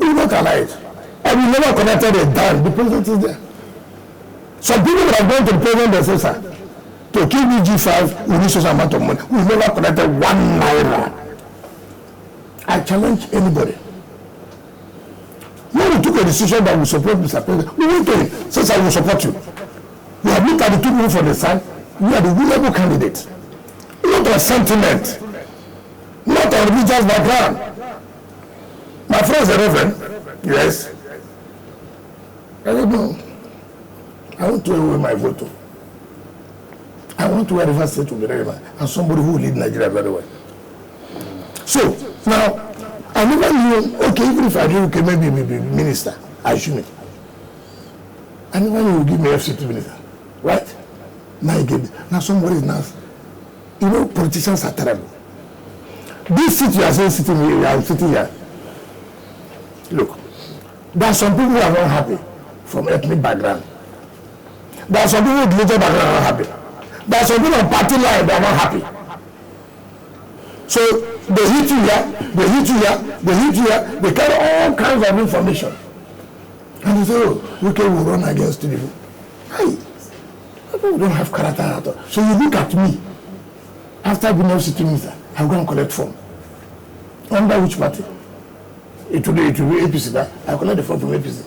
We will not allow it. And we never connected a dime. The president is there. Some people that have gone to the president and say, sir, to give me G5, we need such amount of money. We never connected 1 naira. I challenge anybody. When we took a decision that we support Mr. President, we went to him, says I will support you. We have looked at the two people from the side. We are the winnable candidate. Not on sentiment, not on religious background. My friend is a reverend. Yes. I don't know. I want to away my vote. I want to River State to be relevant and somebody who will lead Nigeria very well. So now, I never knew, okay, even if I do, okay, maybe minister, I shouldn't. I never knew you give me FCT minister. Right? Now you give me. Now somebody is now. You know, politicians are terrible. This seat you are saying sitting here, I'm sitting here. Look, there are some people who are not happy from ethnic background. There are some people with religious background are not happy. There are some people on party line that are not happy. So they hit you here, they hit you here, they hit you here, they carry all kinds of information. And they say, oh, we can run against you. Hey, people don't have character at all. So you look at me. After being FCT minister, I'm going to collect form. Under which party? It will be APC. That I collect the form from APC.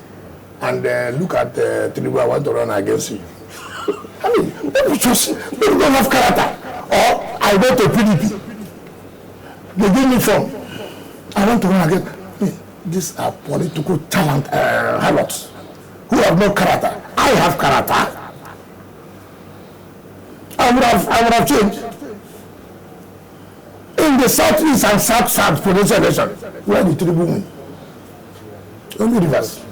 And look at Tinubu, I want to run against you. I mean, people don't have character. Or I go to PDP. They give me form. I want to run against. These are political talent harlots who have no character. I have character. I would have changed. In the southeast and south presidential election, where the Tinubu win? Only reverse.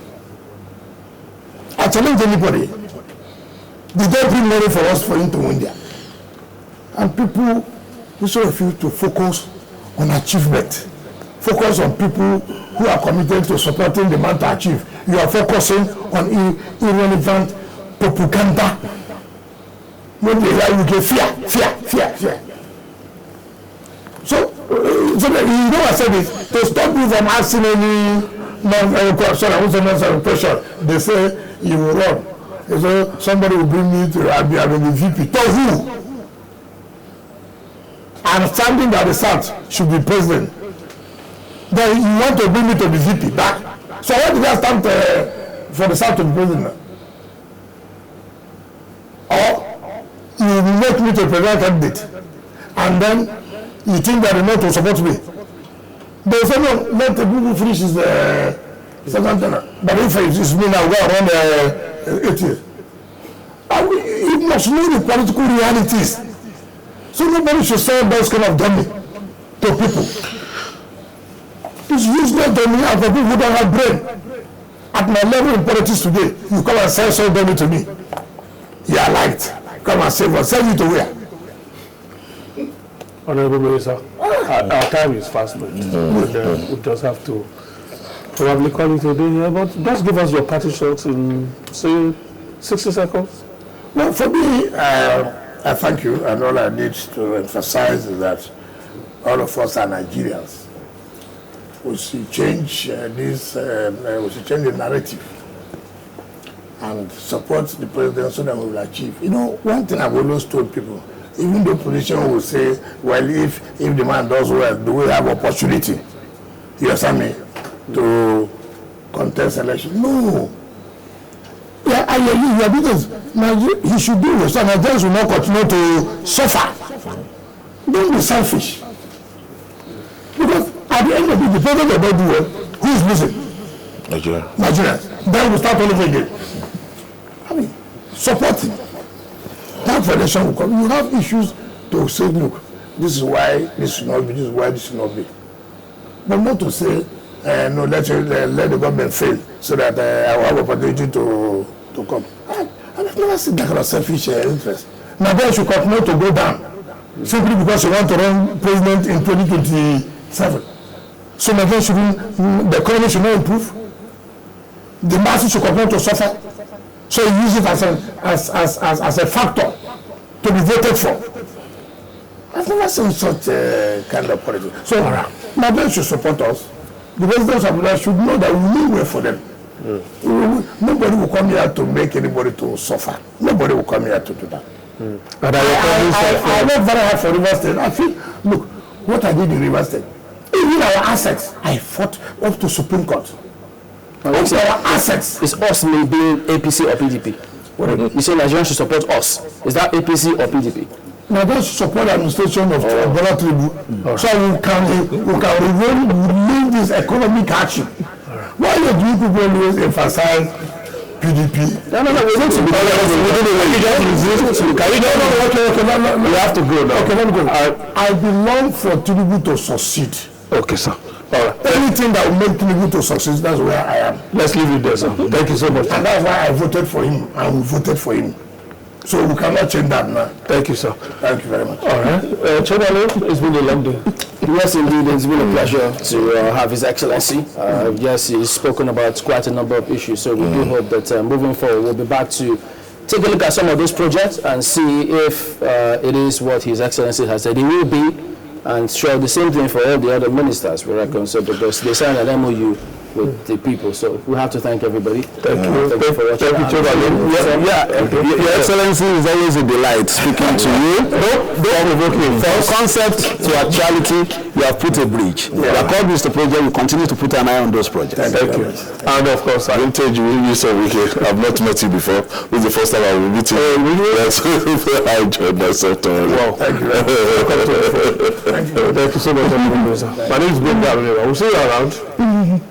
I challenge anybody. They don't bring money for us for him to win there. And people, instead of you to focus on achievement, focus on people who are committed to supporting the man to achieve. You are focusing on irrelevant propaganda. When they hear you get fear. So you know I said this, to stop you from asking any question, they say you will run. They say somebody will bring me to I'll be the VP. To who? Understanding that the South should be president. Then you want to bring me to the VP back. So why did I stand for the South to be president? Or you make me to president candidate, and then you think that the not to support me. They say no, let the people finish his second tenure. But if it's me now, go around 8 years. You must know the political realities. So nobody should sell those kind of dummy to people. It's useless to me and for people who don't have brain. At my level in politics today, you come and sell so dummy to me. You are liked. Come and save us. Sell you to where? Honorable Minister, our time is fast spent. We just have to probably call it a day here, but just give us your party shots in, say, 60 seconds. Well, for me, I thank you, and all I need to emphasize is that all of us are Nigerians. We should change we should change the narrative and support the president so that we will achieve. You know, one thing I've always told people, even the opposition will say, well, if the man does well, do we have opportunity, you understand me, to contest election? No. Yeah, I hear you, because he should do it, so Nigerians will not continue to suffer. Don't be selfish. Because at the end of it, the president will not do well. Who is losing? Nigerians. Then we'll start all over again. I mean, supporting. That federation will come. You have issues to say, look, this is why this should not be, this is why this should not be. But not to say, no, let the government fail so that I will have opportunity to come. I've never seen that kind of selfish interest. Nigeria should continue to go down simply because you want to run president in 2027. So Nigeria the economy should not improve. The masses should continue to suffer. So you use it as a factor to be voted for. I've never seen such kind of politics. So Nigeria should support us. The residents of Nigeria should know that we will wait for them. Nobody will come here to make anybody to suffer. Nobody will come here to do that. But I work very hard for River State. I feel, look, what I did in River State, even our assets, I fought up to Supreme Court. What's our assets? It's us being APC or PDP. You say Nigerians should support us. Is that APC or PDP? Now that's support administration of Bola Tinubu. So we can relieve this economic hardship. Why do you people always emphasize PDP? No, we need to be We have to go now. Okay, let me go. I belong for Tinubu to succeed. Okay, sir. All right. Anything that will make Tinubu to succeed, that's where I am. Let's leave it there, sir. Thank you so much. And that's why I voted for him, and we voted for him. So we cannot change that now. Thank you, sir. Thank you very much. All right. Chairman, it's been a long day. Yes, indeed, it's been a pleasure to have His Excellency. Yes, he's spoken about quite a number of issues, so we do hope that moving forward, we'll be back to take a look at some of those projects and see if it is what His Excellency has said it will be, and sure, the same thing for all the other ministers, we reckon, so because they signed an MOU with the people, so we have to thank everybody. Thank you. Thank you for watching. Thank you, Chairman. Your Excellency, is always a delight speaking to you. From concept to actuality, you have put a bridge. The accord is the project. We continue to put an eye on those projects. Thank you. And of course, I Vintage, Nyesom Wike. I've not met you before. This is the first time I will meet you. I enjoyed myself thoroughly. Wow, thank you. Thank you so much, sir. My name is Ben Gabriel. I will see you around.